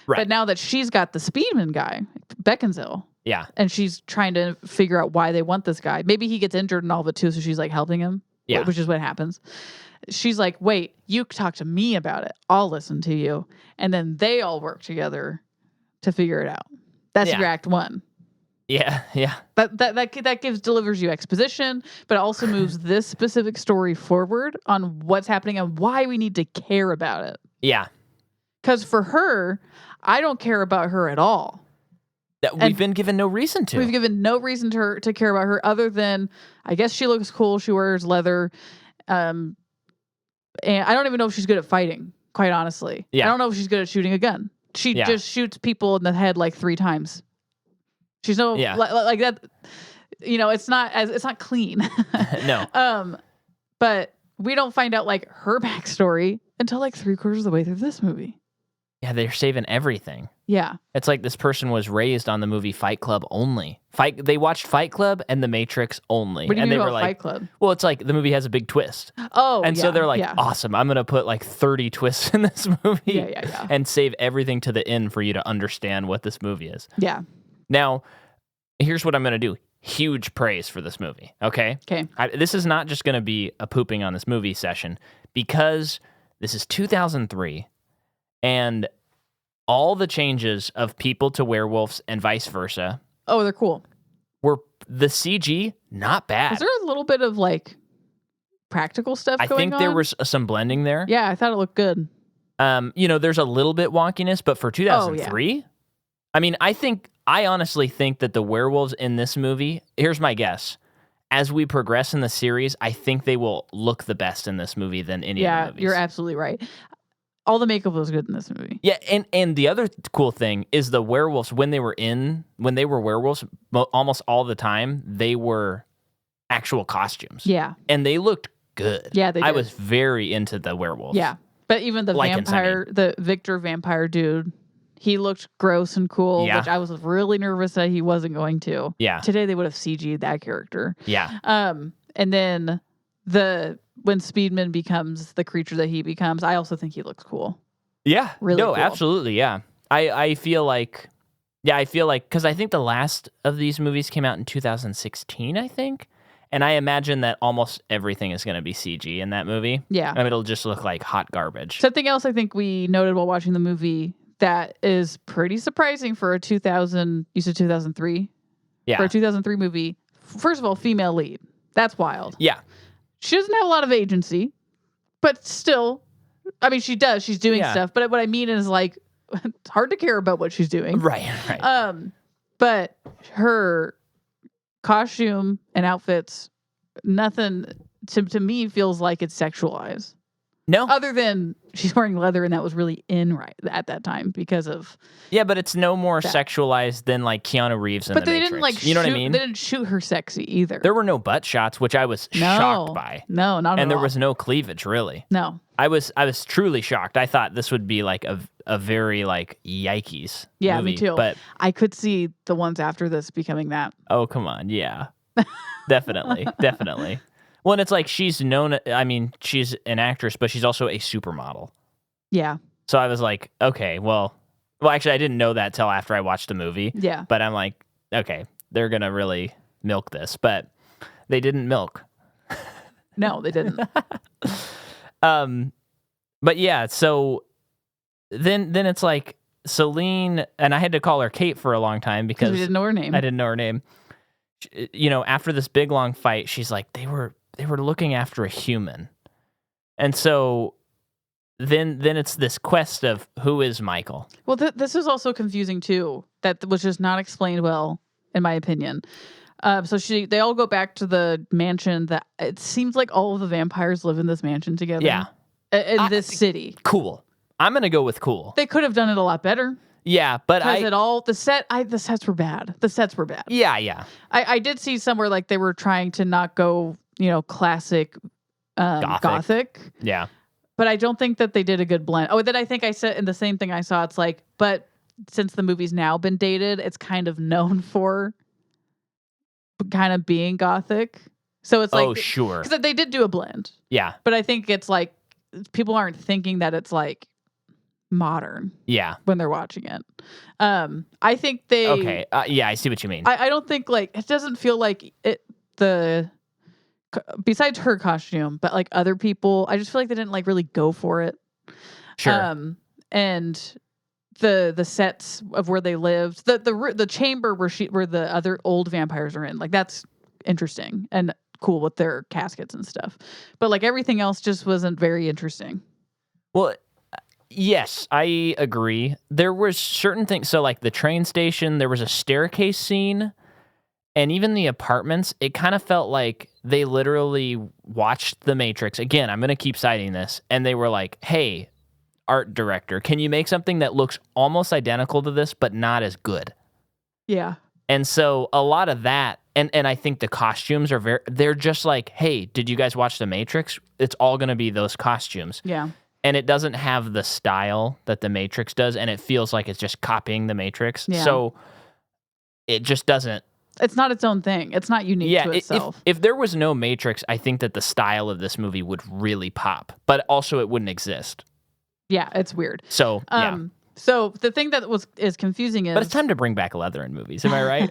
Right. But now that she's got the Speedman guy, Beckinsale, Yeah. and she's trying to figure out why they want this guy. Maybe he gets injured and all of it too, so she's like helping him. Yeah. Which is what happens. She's like, wait, you talk to me about it. I'll listen to you. And then they all work together to figure it out. That's your act one. Yeah. Yeah. That delivers you exposition, but it also moves this specific story forward on what's happening and why we need to care about it. Yeah. Because for her, I don't care about her at all. We've been given no reason to. We've given no reason to care about her other than, I guess she looks cool. She wears leather. And I don't even know if she's good at fighting, quite honestly. Yeah. I don't know if she's good at shooting a gun. She just shoots people in the head like 3 times. She's like that. You know, it's not clean. No. But we don't find out like her backstory until like 3/4 of the way through this movie. Yeah, they're saving everything. Yeah. It's like this person was raised on the movie Fight Club only. They watched Fight Club and The Matrix only. What do you and mean they about were like, Fight Club? Well, it's like the movie has a big twist. Oh, and so they're like, awesome, I'm going to put like 30 twists in this movie Yeah. and save everything to the end for you to understand what this movie is. Yeah. Now, here's what I'm going to do. Huge praise for this movie, okay? Okay. This is not just going to be a pooping on this movie session because this is 2003 and all the changes of people to werewolves and vice versa. Oh, they're cool. Were the CG not bad? Is there a little bit of like practical stuff going on? I think there was some blending there. Yeah, I thought it looked good. There's a little bit wonkiness, but for 2003, I mean, I honestly think that the werewolves in this movie, here's my guess. As we progress in the series, I think they will look the best in this movie than any of the movies. Yeah, you're absolutely right. All the makeup was good in this movie. Yeah, and the other cool thing is the werewolves, when they were werewolves, almost all the time, they were actual costumes. Yeah. And they looked good. Yeah, they did. I was very into the werewolves. Yeah. But even the Lycans, vampire, the Victor vampire dude, he looked gross and cool, which I was really nervous that he wasn't going to. Yeah. Today they would have CG'd that character. Yeah. And then when Speedman becomes the creature that he becomes, I also think he looks cool. Yeah. Really cool. Absolutely, yeah. I feel like, because I think the last of these movies came out in 2016, I think. And I imagine that almost everything is going to be CG in that movie. Yeah. I mean, it'll just look like hot garbage. Something else I think we noted while watching the movie that is pretty surprising for a 2003? Yeah. For a 2003 movie. First of all, female lead. That's wild. Yeah. She doesn't have a lot of agency, but still, I mean, she does. She's doing stuff. But what I mean is, like, it's hard to care about what she's doing. Right. But her costume and outfits, nothing to me feels like it's sexualized. No. Other than she's wearing leather, and that was really in right at that time because of. Yeah, but it's no more sexualized than like Keanu Reeves in but The they Matrix. didn't like. You know what I mean? They didn't shoot her sexy either. There were no butt shots, which I was shocked by. No, not at all. And there was no cleavage, really. No. I was truly shocked. I thought this would be like a very like yikes movie. Me too. But I could see the ones after this becoming that. Oh, come on. Yeah. Definitely. Well, and it's like she's known, I mean, she's an actress, but she's also a supermodel. Yeah. So I was like, okay, well, actually, I didn't know that till after I watched the movie. Yeah. But I'm like, okay, they're going to really milk this. But they didn't milk. No, they didn't. But yeah, so then it's like Celine, and I had to call her Kate for a long time because we didn't know her name. I didn't know her name. You know, after this big long fight, she's like, they were looking after a human. And so then it's this quest of who is Michael. Well, this is also confusing too. That was just not explained well, in my opinion. So they all go back to the mansion. That it seems like all of the vampires live in this mansion together. Yeah, in this city. Cool. I'm gonna go with cool. They could have done it a lot better. Yeah, but the sets were bad. The sets were bad. Yeah. I did see somewhere like they were trying to not go, classic gothic. Yeah. But I don't think that they did a good blend. Oh, then I think I said in the same thing I saw, it's like, but since the movie's now been dated, it's kind of known for kind of being gothic. So it's like, oh, sure. because they did do a blend. Yeah. But I think it's like people aren't thinking that it's like modern. Yeah. When they're watching it. I think they. Okay. Yeah, I see what you mean. I don't think like it doesn't feel like it besides her costume, but like other people, I just feel like they didn't like really go for it. Sure. And the sets of where they lived, the chamber where the other old vampires are in, like that's interesting and cool with their caskets and stuff. But like everything else just wasn't very interesting. Well, yes, I agree. There was certain things. So like the train station, there was a staircase scene, and even the apartments, it kind of felt like they literally watched The Matrix. Again, I'm going to keep citing this. And they were like, hey, art director, can you make something that looks almost identical to this, but not as good? Yeah. And so a lot of that, and I think the costumes are they're just like, hey, did you guys watch The Matrix? It's all going to be those costumes. Yeah. And it doesn't have the style that The Matrix does, and it feels like it's just copying The Matrix. Yeah. So it just doesn't. It's not its own thing. It's not unique to itself. If there was no Matrix, I think that the style of this movie would really pop, but also it wouldn't exist. Yeah, it's weird. So, yeah. So the thing that is confusing is... But it's time to bring back leather in movies, am I right?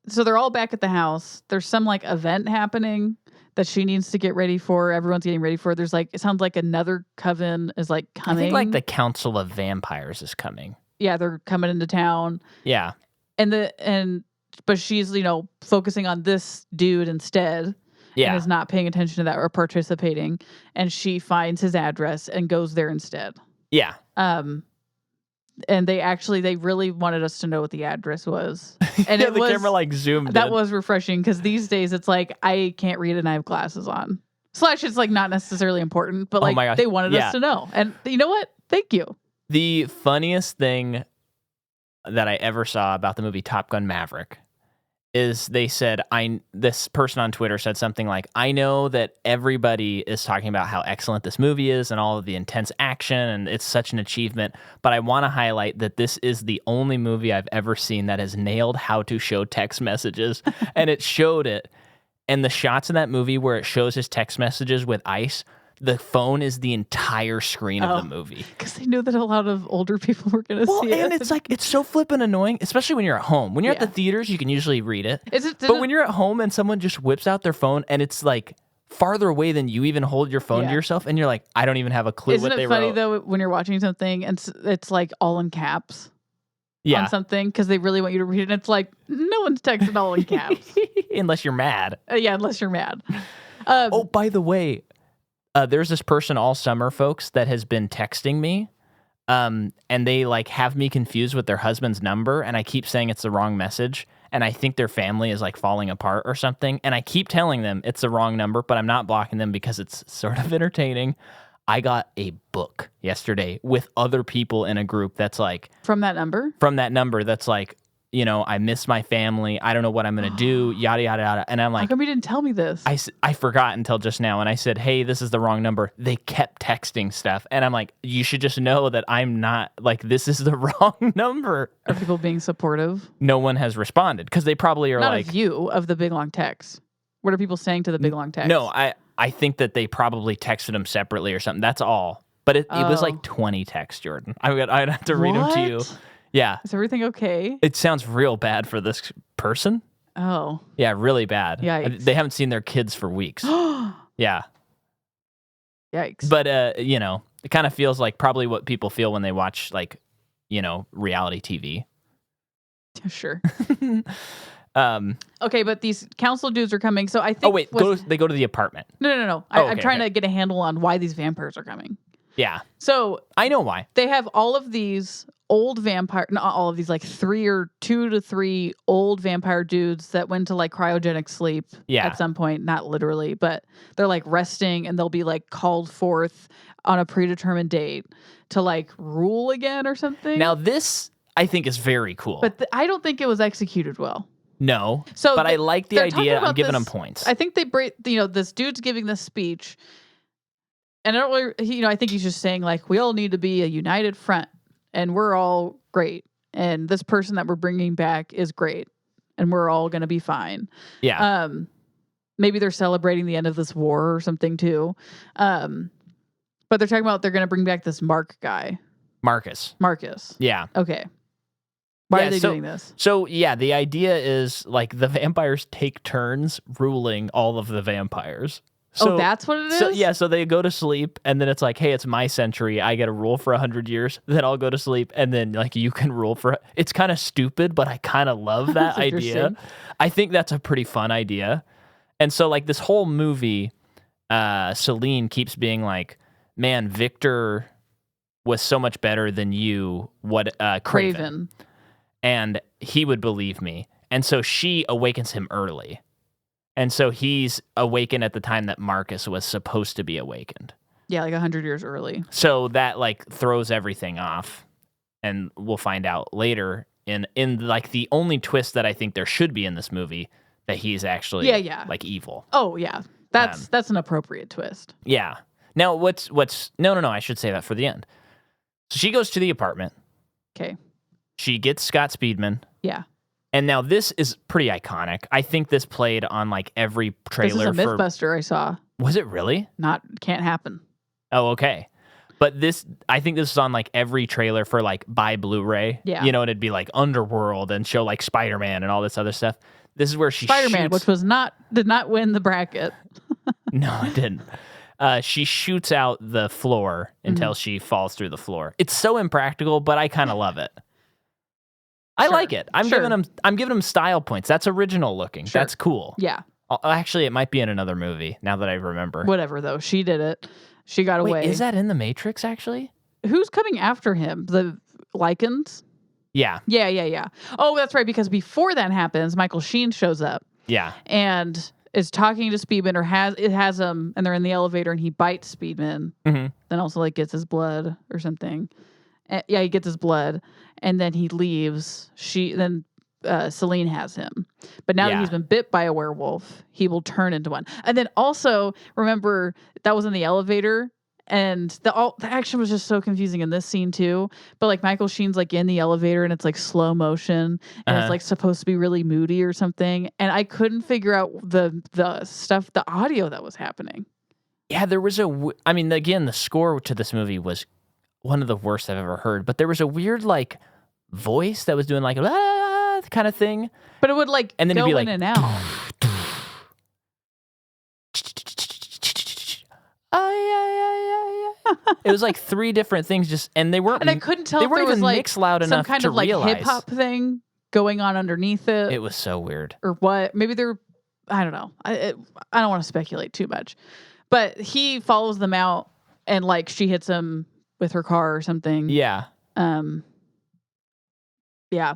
So they're all back at the house. There's some like event happening that she needs to get ready for. Everyone's getting ready for. There's like, it sounds like another coven is like coming. I think like the Council of Vampires is coming. Yeah, they're coming into town. Yeah. But she's, focusing on this dude instead. Yeah. And is not paying attention to that or participating. And she finds his address and goes there instead. Yeah. And they really wanted us to know what the address was. And yeah, the camera like zoomed That in. was refreshing because these days it's like, I can't read and I have glasses on. / it's like not necessarily important, but like they wanted us to know. And you know what? Thank you. The funniest thing that I ever saw about the movie Top Gun Maverick is they said, this person on Twitter said something like, I know that everybody is talking about how excellent this movie is and all of the intense action and it's such an achievement, but I want to highlight that this is the only movie I've ever seen that has nailed how to show text messages. And it showed it. And the shots in that movie where it shows his text messages with ice, the phone is the entire screen of the movie. Because they knew that a lot of older people were going to see it. And it's like, it's so flippin' annoying, especially when you're at home. When you're at the theaters, you can usually read it. But when you're at home and someone just whips out their phone and it's like farther away than you even hold your phone to yourself, and you're like, I don't even have a clue what they wrote. Isn't it funny, though, when you're watching something and it's like all in caps? Yeah. On something because they really want you to read it. And it's like, no one's texting all in caps. Unless you're mad. Unless you're mad. Oh, by the way, there's this person all summer, folks, that has been texting me, and they like have me confused with their husband's number, and I keep saying it's the wrong message, and I think their family is like falling apart or something, and I keep telling them it's the wrong number, but I'm not blocking them because it's sort of entertaining. I got a book yesterday with other people in a group that's like... From that number? From that number that's like, I miss my family. I don't know what I'm going to do, yada, yada, yada. And I'm like... How come you didn't tell me this? I forgot until just now. And I said, hey, this is the wrong number. They kept texting stuff. And I'm like, you should just know that I'm not... Like, this is the wrong number. Are people being supportive? No one has responded because they probably are not like... Not of you, of the big long text. What are people saying to the big long text? No, I think that they probably texted them separately or something. That's all. But it was like 20 texts, Jordan. I'd have to read them to you. Yeah. Is everything okay? It sounds real bad for this person. Oh. Yeah, really bad. Yikes. They haven't seen their kids for weeks. Yeah. Yikes. But, it kind of feels like probably what people feel when they watch, like, reality TV. Sure. Okay, but these council dudes are coming, so I think... Oh, wait, they go to the apartment. No. I'm trying to get a handle on why these vampires are coming. Yeah. So... I know why. They have all of these old vampire... Not all of these, like 2 to 3 old vampire dudes that went to, like, cryogenic sleep at some point. Not literally, but they're, like, resting, and they'll be, like, called forth on a predetermined date to, like, rule again or something. Now, this, I think, is very cool. But I don't think it was executed well. No, but I like the idea. I'm giving them points. I think they break. This dude's giving this speech, and I don't really. I think he's just saying like we all need to be a united front, and we're all great, and this person that we're bringing back is great, and we're all gonna be fine. Yeah. maybe they're celebrating the end of this war or something too. But they're talking about they're going to bring back this Marcus. Yeah. Okay. Why are they doing this? So, yeah, the idea is, like, the vampires take turns ruling all of the vampires. So, that's what it is? So, yeah, so they go to sleep, and then it's like, hey, it's my century. I get to rule for 100 years. Then I'll go to sleep, and then, like, you can rule for... It's kind of stupid, but I kind of love that idea. I think that's a pretty fun idea. And so, like, this whole movie, Celine keeps being like, man, Victor was so much better than you, Craven. And he would believe me. And so she awakens him early. And so he's awakened at the time that Marcus was supposed to be awakened. Yeah, like 100 years early. So that, like, throws everything off. And we'll find out later in like, the only twist that I think there should be in this movie, that he's actually, like, evil. Oh, yeah. That's an appropriate twist. Yeah. Now, no, I should say that for the end. So she goes to the apartment. Okay. She gets Scott Speedman. Yeah. And now this is pretty iconic. I think this played on, like, every trailer. This is a Mythbuster I saw. Was it really? Can't happen. Oh, okay. But I think this is on, like, every trailer for, like, buy Blu-ray. Yeah. You know, and it'd be like Underworld and show, like, Spider-Man and all this other stuff. This is where Spider-Man, which did not win the bracket. No, it didn't. She shoots out the floor until she falls through the floor. It's so impractical, but I kind of love it. I like it. I'm giving him style points. That's original looking. Sure. That's cool. Yeah. Actually, it might be in another movie now that I remember. Whatever, though. She did it. She got away. Is that in The Matrix, actually? Who's coming after him? The Lycans? Yeah. Yeah. Oh, that's right, because before that happens, Michael Sheen shows up. Yeah. And is talking to Speedman, or has him, and they're in the elevator, and he bites Speedman. Mm-hmm. Then also, like, gets his blood or something. Yeah, he gets his blood, and then he leaves. Celine has him. But now that he's been bit by a werewolf, he will turn into one. And then also, remember, that was in the elevator, and the action was just so confusing in this scene too. But, like, Michael Sheen's, like, in the elevator, and it's, like, slow motion, and it's, like, supposed to be really moody or something. And I couldn't figure out the audio that was happening. Yeah, there was again, the score to this movie was one of the worst I've ever heard. But there was a weird, like, voice that was doing, like, kind of thing. But it would, like, and then go it'd be in like, and out. It was like three different things, and they weren't. And I couldn't tell they if weren't there was, even like, mixed loud some enough kind to of, like, realize. hip hop thing going on underneath it. It was so weird. Or what? Maybe they're, I don't know. I don't want to speculate too much. But he follows them out, and, like, she hits him with her car or something. Yeah. Yeah.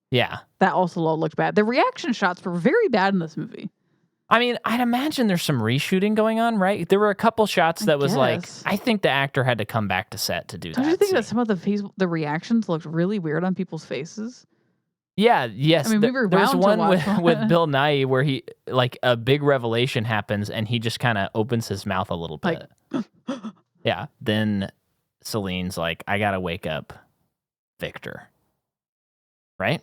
Yeah. That also all looked bad. The reaction shots were very bad in this movie. I mean, I'd imagine there's some reshooting going on, right? There were a couple shots that was like, I think the actor had to come back to set to do that. Don't you think that some of the reactions looked really weird on people's faces? Yeah, yes. I mean, there's one with Bill Nye where he, like, a big revelation happens and he just kind of opens his mouth a little bit. Like, yeah. Then Celine's like, I gotta wake up Victor. Right?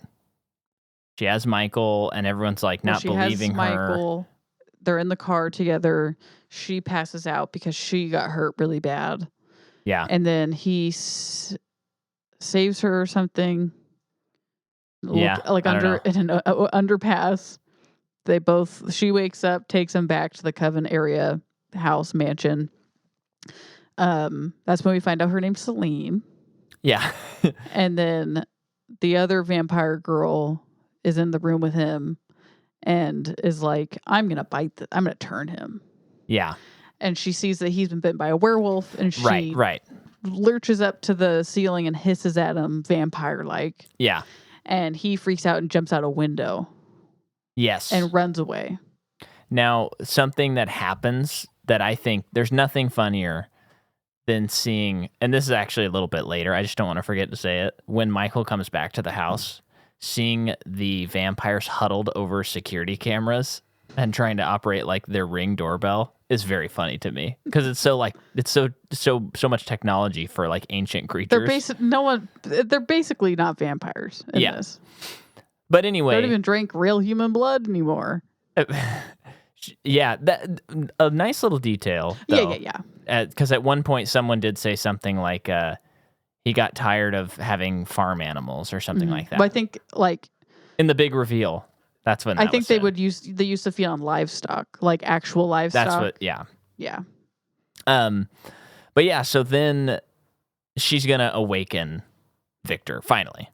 She has Michael, and everyone's, like, not believing her. Michael. They're in the car together. She passes out because she got hurt really bad. Yeah. And then he saves her or something. Yeah. Like in an underpass. She wakes up, takes him back to the Coven area house mansion. That's when we find out her name's Celine. Yeah. And then the other vampire girl is in the room with him and is like, I'm going to turn him. Yeah. And she sees that he's been bitten by a werewolf, and she right. lurches up to the ceiling and hisses at him vampire-like. Yeah. And he freaks out and jumps out a window. Yes. And runs away. Now, something that happens that I think there's nothing funnier than seeing, and this is actually a little bit later, I just don't want to forget to say it, when Michael comes back to the house, seeing the vampires huddled over security cameras and trying to operate, like, their Ring doorbell is very funny to me, because it's so, like, it's so much technology for, like, ancient creatures. They're basically not vampires in this. But anyway, they don't even drink real human blood anymore. Yeah, that a nice little detail. Though, Yeah. Because at one point someone did say something like he got tired of having farm animals or something like that. But I think like in the big reveal, that's when I that think was they said. would they used to feed on livestock, like actual livestock. That's what. Yeah. Yeah. But yeah, so then she's gonna awaken Victor finally.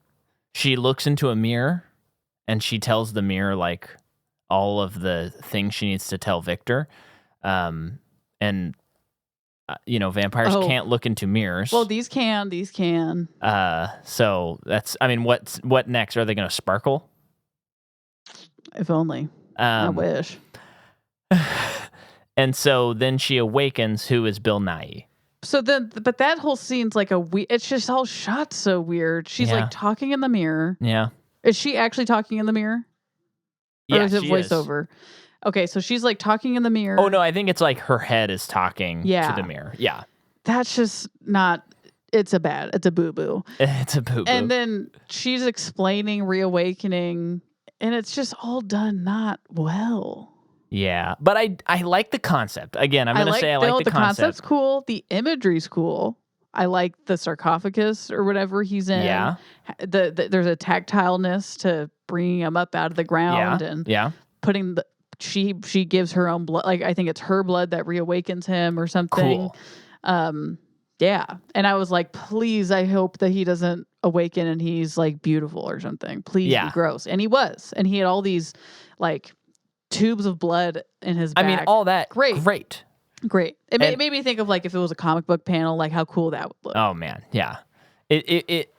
She looks into a mirror and she tells the mirror like all of the things she needs to tell Victor. And vampires can't look into mirrors. Well, these can. So that's, I mean, what next? Are they going to sparkle? If only. I wish. And so then she awakens. Who is Bill Nighy? So then, but that whole scene's like it's just all shot so weird. She's like talking in the mirror. Yeah. Is she actually talking in the mirror? Or is it voiceover? Okay, so she's like talking in the mirror. Oh no, I think it's like her head is talking to the mirror. Yeah. That's just not. It's a boo-boo. It's a boo-boo. And then she's explaining reawakening, and it's just all done not well. Yeah, but I like the concept. Again, I'm going to say I like the concept. The concept's cool. The imagery's cool. I like the sarcophagus or whatever he's in. Yeah. There's a tactileness to bringing him up out of the ground and putting she gives her own blood. Like I think it's her blood that reawakens him or something. Cool. Yeah. And I was like, please, I hope that he doesn't awaken and he's like beautiful or something. Please be gross. And he was. And he had all these like tubes of blood in his back. I mean, all that. Great. It made me think of like if it was a comic book panel, like how cool that would look. Oh man. Yeah. It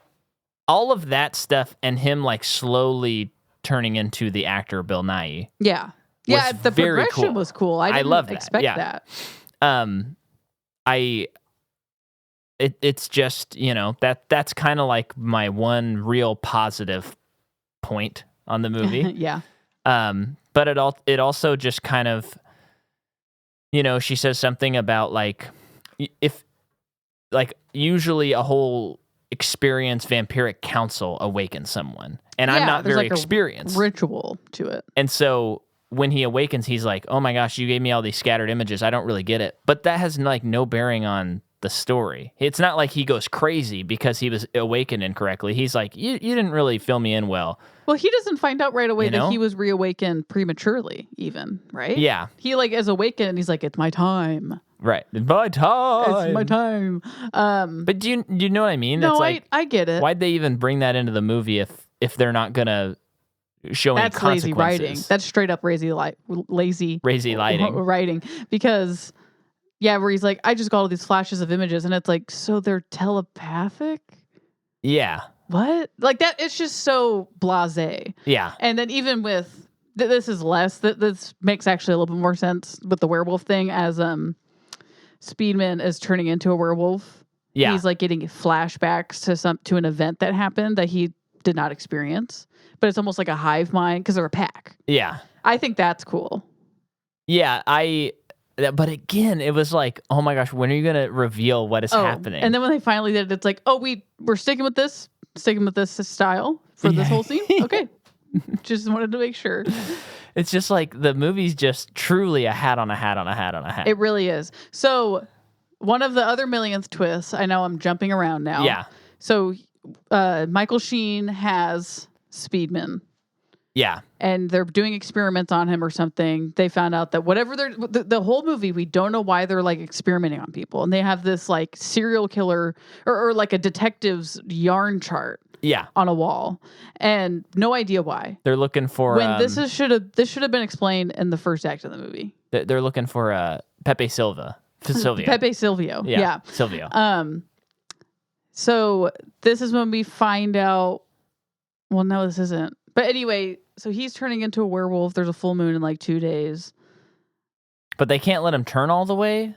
all of that stuff and him like slowly turning into the actor Bill Nighy. Yeah. Yeah. The progression was cool. I didn't expect that. It's just, that's kind of like my one real positive point on the movie. Yeah. But it also just kind of, she says something about like, if like usually a whole experienced vampiric council awakens someone, and I'm not very experienced. Ritual to it. And so when he awakens, he's like, "Oh my gosh, you gave me all these scattered images. I don't really get it." But that has like no bearing on the story. It's not like he goes crazy because he was awakened incorrectly. He's like, you didn't really fill me in well. Well, he doesn't find out right away that he was reawakened prematurely, even, right? Yeah. He like is awakened and he's like, it's my time. Right. My time. It's my time. But do you know what I mean? No, it's like, I get it. Why'd they even bring that into the movie if they're not gonna show any consequences? Lazy writing. That's straight up lazy writing. Because where he's like, I just got all these flashes of images, and it's like, so they're telepathic? Yeah. What? Like that, it's just so blasé. Yeah. And then even with, this is less, this makes actually a little bit more sense with the werewolf thing as Speedman is turning into a werewolf. Yeah. He's like getting flashbacks to an event that happened that he did not experience. But it's almost like a hive mind because they're a pack. Yeah. I think that's cool. Yeah, but again, it was like, oh my gosh, when are you going to reveal what is happening? And then when they finally did it, it's like, oh, we're sticking with this style for this whole scene? Okay. Just wanted to make sure. It's just like the movie's just truly a hat on a hat on a hat on a hat. It really is. So one of the other millionth twists, I know I'm jumping around now. Yeah. So Michael Sheen has Speedman. Yeah. And they're doing experiments on him or something. They found out that whatever the whole movie, we don't know why they're like experimenting on people. And they have this like serial killer or like a detective's yarn chart. Yeah. On a wall. And no idea why. They're looking for when this should have been explained in the first act of the movie. They're looking for Pepe Silvio. Pepe Silvio. Yeah. Silvio. So this is when we find out. Well, no, this isn't. But anyway, so he's turning into a werewolf. There's a full moon in like 2 days. But they can't let him turn all the way?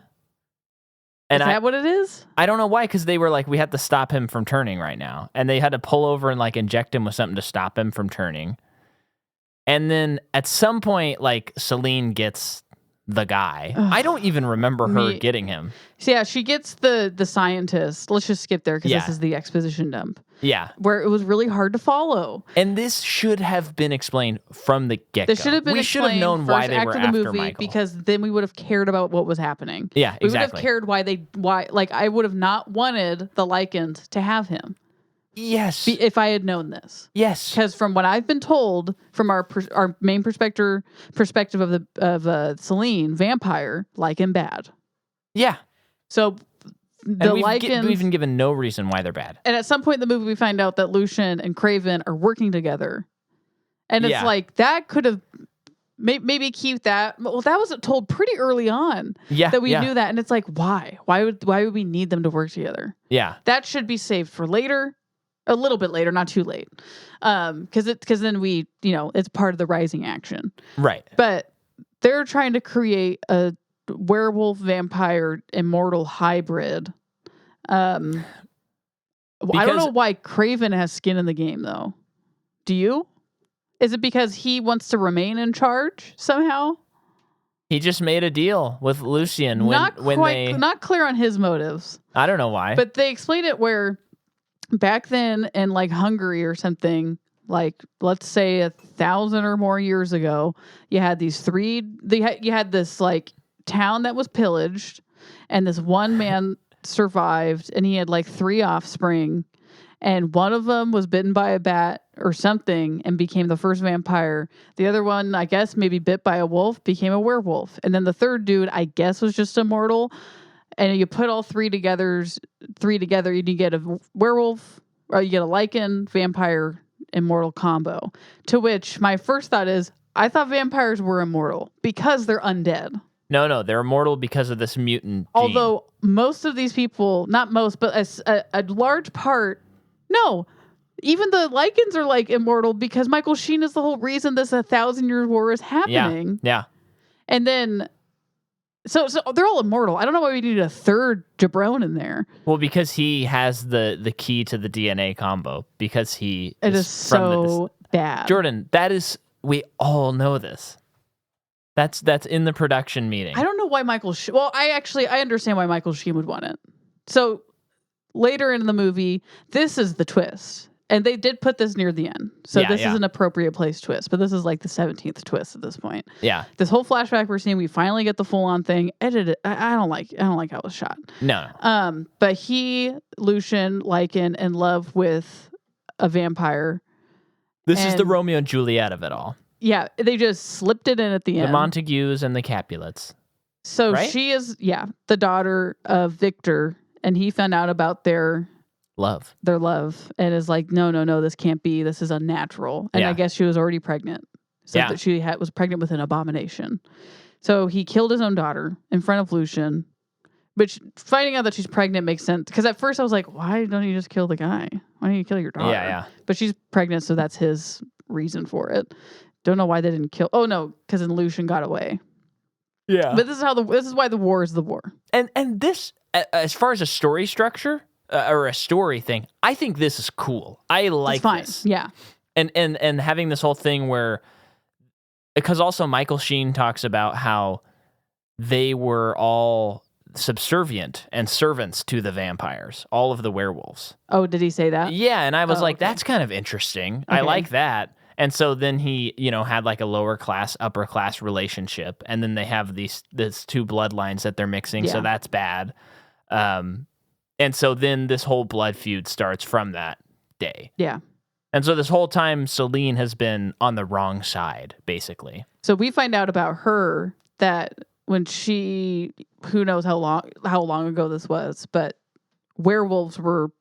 And is that what it is? I don't know why, because they were like, we have to stop him from turning right now. And they had to pull over and like inject him with something to stop him from turning. And then at some point, like Celine gets the guy. I don't even remember her getting him. So yeah, she gets the scientist. Let's just skip there because this is the exposition dump. Yeah. Where it was really hard to follow. And this should have been explained from the get-go. This should have been we should have known why they were the after movie, Michael. Because then we would have cared about what was happening. Yeah, exactly. We would have cared why like I would have not wanted the Lycans to have him. Yes. If I had known this. Yes. Because from what I've been told from our main perspective of Celine, vampire, Lycan bad. Yeah. So the Lycans... we've been given no reason why they're bad. And at some point in the movie, we find out that Lucian and Craven are working together. And it's like, that could have... Maybe keep that. Well, that was told pretty early on. Yeah, that we knew that. And it's like, why? Why would we need them to work together? Yeah. That should be saved for later. A little bit later, not too late. Because then we, it's part of the rising action. Right. But they're trying to create a werewolf vampire immortal hybrid. I don't know why Craven has skin in the game, though. Do you? Is it because he wants to remain in charge somehow? He just made a deal with Lucian not clear on his motives. I don't know why. But they explain it where back then in like Hungary or something, like let's say 1,000 or more years ago, you had these you had this like town that was pillaged, and this one man survived, and he had like 3 offspring, and one of them was bitten by a bat or something and became the first vampire. The other one, I guess, maybe bit by a wolf, became a werewolf. And then the third dude, I guess, was just immortal. And you put all three together, you get a werewolf, or you get a Lycan, vampire, immortal combo. To which my first thought is, I thought vampires were immortal because they're undead. No, they're immortal because of this mutant gene. Although most of these people, not most, but a large part, no. Even the Lycans are like immortal because Michael Sheen is the whole reason this 1,000-year war is happening. Yeah. And then, so they're all immortal. I don't know why we need a third Jabron in there. Well, because he has the key to the DNA combo. Because it is so bad. Jordan, we all know this. That's in the production meeting. I don't know why Michael Sheen... Well, I understand why Michael Sheen would want it. So later in the movie, this is the twist. And they did put this near the end. So this is an appropriate place twist. But this is like the 17th twist at this point. Yeah. This whole flashback we're seeing, we finally get the full-on thing. Edited. I don't like how it was shot. No. But Lucian, Lycan, in love with a vampire. This is the Romeo and Juliet of it all. Yeah. They just slipped it in at the end. The Montagues and the Capulets. So she is, the daughter of Victor. And he found out about their love, and is like, no, this can't be. This is unnatural. And I guess she was already pregnant, so that she was pregnant with an abomination. So he killed his own daughter in front of Lucian. Which finding out that she's pregnant makes sense, because at first I was like, why don't you just kill the guy? Why don't you kill your daughter? Yeah. But she's pregnant, so that's his reason for it. Don't know why they didn't kill. Oh no, because then Lucian got away. Yeah. But this is why the war is the war. And this, as far as a story structure. Or a story thing, I think this is cool. I like this. Yeah. And having this whole thing where, because also Michael Sheen talks about how they were all subservient and servants to the vampires, all of the werewolves. Oh, did he say that? Yeah, and I was that's kind of interesting. Okay. I like that. And so then he, had like a lower class, upper class relationship, and then they have these 2 bloodlines that they're mixing, so that's bad. And so then this whole blood feud starts from that day. Yeah. And so this whole time, Celine has been on the wrong side, basically. So we find out about her that when who knows how long ago this was, but werewolves were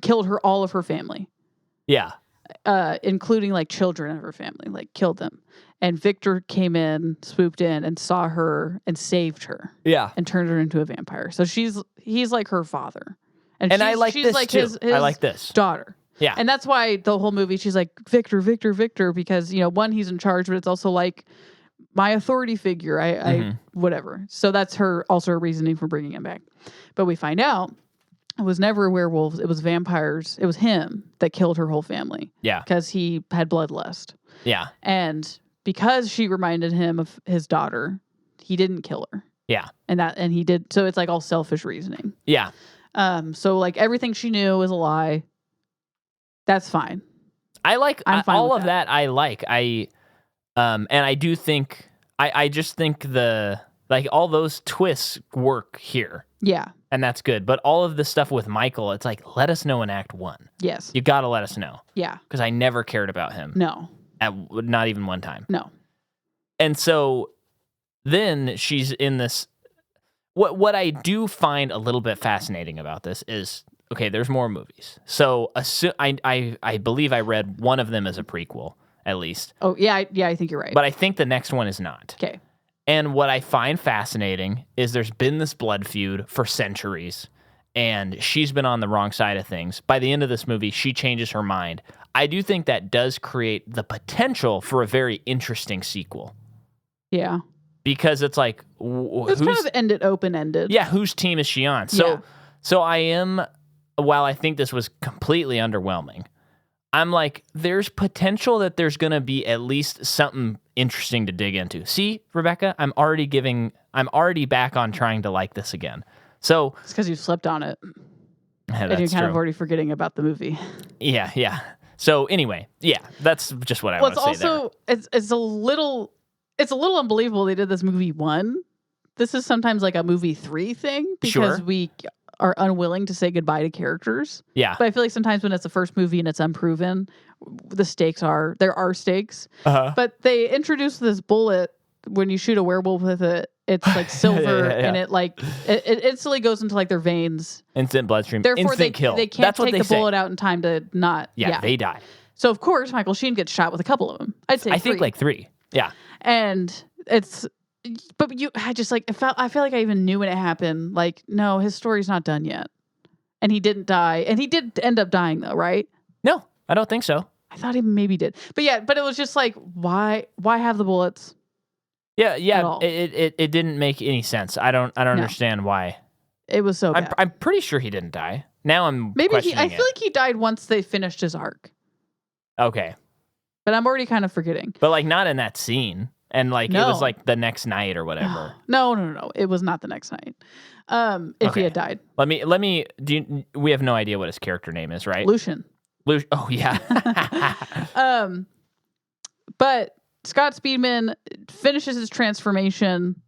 killed all of her family. Yeah. Including like children of her family, like killed them. And Victor came in, swooped in, and saw her and saved her. Yeah. And turned her into a vampire. So he's like her father. And I like she's this like too. His I like this. Daughter. Yeah. And that's why the whole movie, she's like, Victor, Victor, Victor, because, one, he's in charge, but it's also like my authority figure. I whatever. So that's also her reasoning for bringing him back. But we find out it was never werewolves. It was vampires. It was him that killed her whole family. Yeah. Because he had bloodlust. Yeah. And because she reminded him of his daughter, he didn't kill her. Yeah. And he did. So it's like all selfish reasoning. Yeah. So like everything she knew was a lie. That's fine. I like I'm fine all with of that. I like. And I do think I just think all those twists work here. Yeah. And that's good. But all of the stuff with Michael, it's like, let us know in Act 1. Yes. You got to let us know. Yeah. Because I never cared about him. No. Not even one time. No. And so then she's in this. What I do find a little bit fascinating about this is, okay, there's more movies. So I believe I read one of them as a prequel, at least. Oh, yeah. I think you're right. But I think the next one is not. Okay. And what I find fascinating is there's been this blood feud for centuries, and she's been on the wrong side of things. By the end of this movie, she changes her mind. I do think that does create the potential for a very interesting sequel. Yeah. Because it's like, it's kind of open-ended. Yeah, whose team is she on? So I am, while I think this was completely underwhelming, I'm like, there's potential that there's going to be at least something interesting to dig into. See, Rebecca, I'm already back on trying to like this again. So it's because you slept on it. Yeah, and you're kind of already forgetting about the movie. Yeah. So anyway, yeah, that's just what I want to say there. Well, it's a little unbelievable they did this movie 1. This is sometimes like a movie 3 thing because we are unwilling to say goodbye to characters. Yeah. But I feel like sometimes when it's the first movie and it's unproven, there are stakes. Uh-huh. But they introduced this bullet when you shoot a werewolf with it. It's like silver and it instantly goes into like their veins. Instant bloodstream. Therefore, instant kill. They can't take the bullet out in time to not. Yeah, they die. So of course, Michael Sheen gets shot with a couple of them. I think like 3. Yeah. And I just like, I feel like I even knew when it happened. Like, no, his story's not done yet. And he didn't die. And he did end up dying though, right? No, I don't think so. I thought he maybe did. But it was just like, why have the bullets? Yeah. It didn't make any sense. I don't understand why. It was so bad. I'm pretty sure he didn't die. Now I'm questioning I feel like he died once they finished his arc. Okay. But I'm already kind of forgetting. But like not in that scene. And like it was like the next night or whatever. No. It was not the next night. If he had died. Let me we have no idea what his character name is, right? Lucian. Oh yeah. But Scott Speedman finishes his transformation.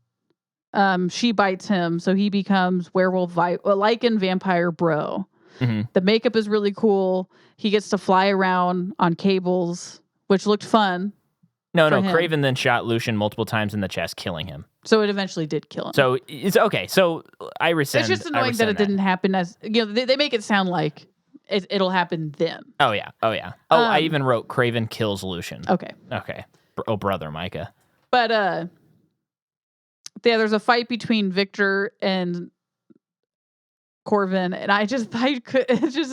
She bites him, so he becomes Lycan vampire bro. Mm-hmm. The makeup is really cool. He gets to fly around on cables, which looked fun. No, Craven then shot Lucian multiple times in the chest, killing him. So it eventually did kill him. So it's okay. So I rescind. It's just annoying that it didn't happen as they make it sound like it'll happen then. Oh yeah. I even wrote Craven kills Lucian. Okay. Oh brother, Micah. But there's a fight between Victor and Corvin, and it just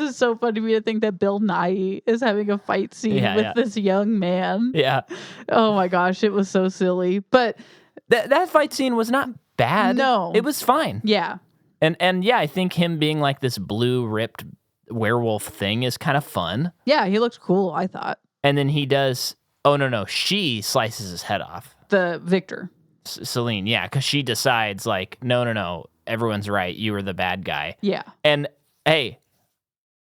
is so funny to me to think that Bill Nighy is having a fight scene with this young man. Yeah. Oh my gosh, it was so silly. But that fight scene was not bad. No. It was fine. Yeah. And yeah, I think him being like this blue ripped werewolf thing is kind of fun. Yeah, he looks cool, I thought. And then he does, she slices his head off. The Victor. Celine, yeah, because she decides like, no, everyone's right. You were the bad guy. Yeah. And hey,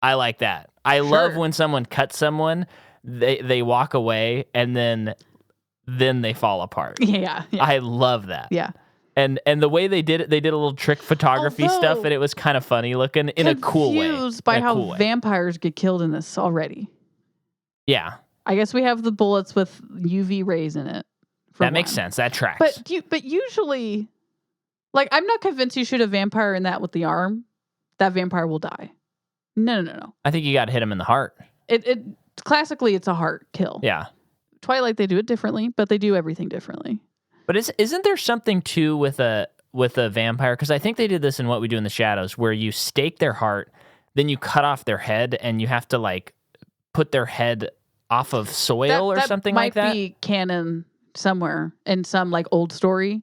I like that. I love when someone cuts someone, they walk away, and then they fall apart. Yeah. I love that. Yeah. And the way they did it, they did a little trick photography stuff, and it was kind of funny looking in a cool way. Confused by how vampires get killed in this already. Yeah. I guess we have the bullets with UV rays in it. That makes sense. That tracks. But usually, like, I'm not convinced you shoot a vampire in that with the arm. That vampire will die. No. I think you got to hit him in the heart. It classically, it's a heart kill. Yeah. Twilight, they do it differently, but they do everything differently. But isn't there something too with a vampire? Because I think they did this in What We Do in the Shadows, where you stake their heart, then you cut off their head, and you have to like put their head off of soil or something like that. Might be canon somewhere in some like old story.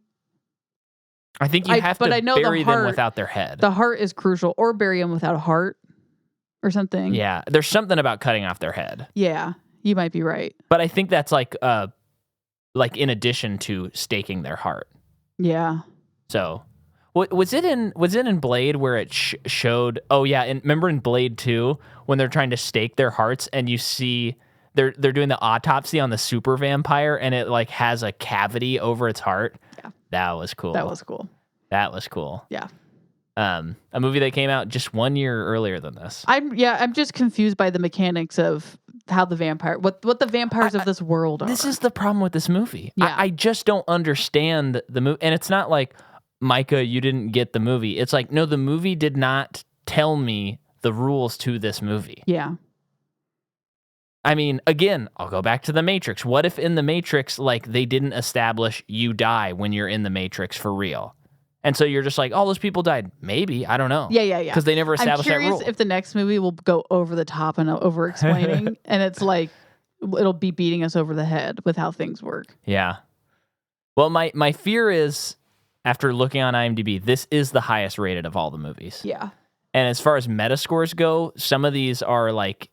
I think you have to bury them without their head. The heart is crucial, or bury them without a heart or something. Yeah, there's something about cutting off their head. Yeah, you might be right. But I think that's like like in addition to staking their heart. Yeah. So, was it in Blade where it showed? Oh yeah, and remember in Blade 2 when they're trying to stake their hearts, and you see they're doing the autopsy on the super vampire, and it like has a cavity over its heart. Yeah, that was cool. That was cool. Yeah. A movie that came out just 1 year earlier than this. I'm just confused by the mechanics of how the vampire, what the vampires of this world are. This is the problem with this movie. Yeah. I just don't understand the movie, and it's not like, Micah, you didn't get the movie. It's like, no, the movie did not tell me the rules to this movie. Yeah. I mean, again, I'll go back to the Matrix. What if in the Matrix, like, they didn't establish you die when you're in the Matrix for real? And so you're just like, oh, those people died. Maybe. I don't know. Yeah. Because they never established that rule. I'm curious if the next movie will go over the top and over explaining, and it's like, it'll be beating us over the head with how things work. Yeah. Well, my fear is, after looking on IMDb, this is the highest rated of all the movies. Yeah. And as far as Metascores go, some of these are like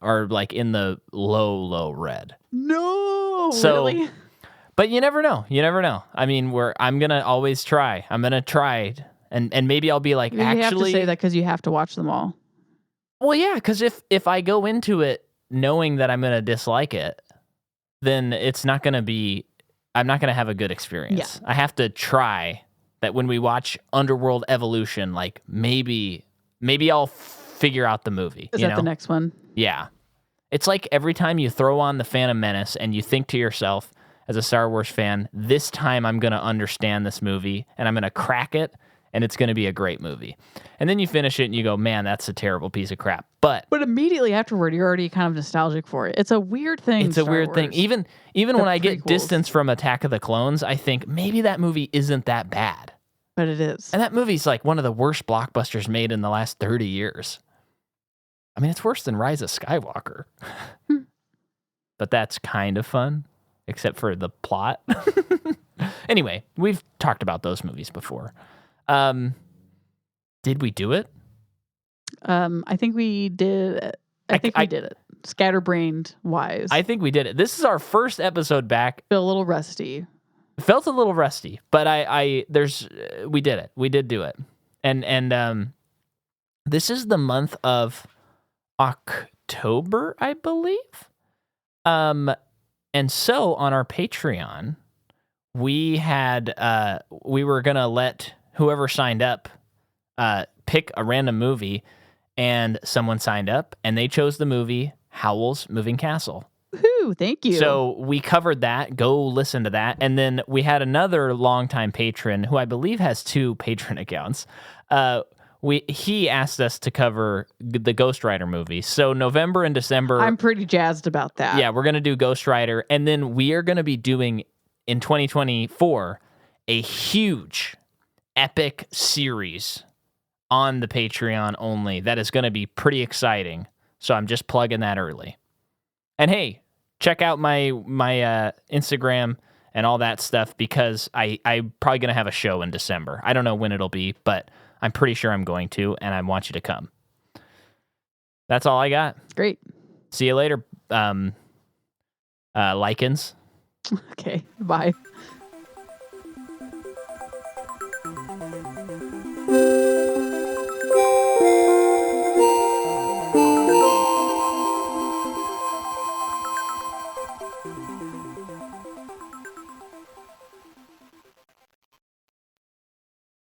in the low red. No, so, really? But you never know. I mean, I'm gonna always try. I'm gonna try, and maybe I'll be like, you actually, have to say that because you have to watch them all. Well, yeah, because if I go into it knowing that I'm gonna dislike it, then it's not gonna be. I'm not going to have a good experience. Yeah. I have to try that when we watch Underworld Evolution, like maybe I'll figure out the movie. Is that the next one? Yeah. It's like every time you throw on The Phantom Menace and you think to yourself, as a Star Wars fan, this time I'm going to understand this movie and I'm going to crack it and it's going to be a great movie. And then you finish it and you go, man, that's a terrible piece of crap. But immediately afterward, you're already kind of nostalgic for it. It's a weird thing. It's a weird thing. Even when I get distance from Attack of the Clones, I think maybe that movie isn't that bad. But it is. And that movie's like one of the worst blockbusters made in the last 30 years. I mean, it's worse than Rise of Skywalker. But that's kind of fun, except for the plot. Anyway, we've talked about those movies before. Did we do it? I think we did. I think we did it. Scatterbrained wise. I think we did it. This is our first episode back. Feel a little rusty. Felt a little rusty, but we did it. We did do it. And this is the month of October, I believe. And so on our Patreon, we were gonna let whoever signed up pick a random movie, and someone signed up and they chose the movie Howl's Moving Castle. Woohoo, thank you. So we covered that. Go listen to that. And then we had another longtime patron who I believe has 2 patron accounts. He asked us to cover the Ghost Rider movie. So November and December. I'm pretty jazzed about that. Yeah, we're going to do Ghost Rider. And then we are going to be doing, in 2024, a huge, epic series on the Patreon only. That is going to be pretty exciting. So I'm just plugging that early. And hey, check out my Instagram and all that stuff, because I'm probably going to have a show in December. I don't know when it'll be, but I'm pretty sure I'm going to, and I want you to come. That's all I got. Great. See you later, Lycans. Okay, bye.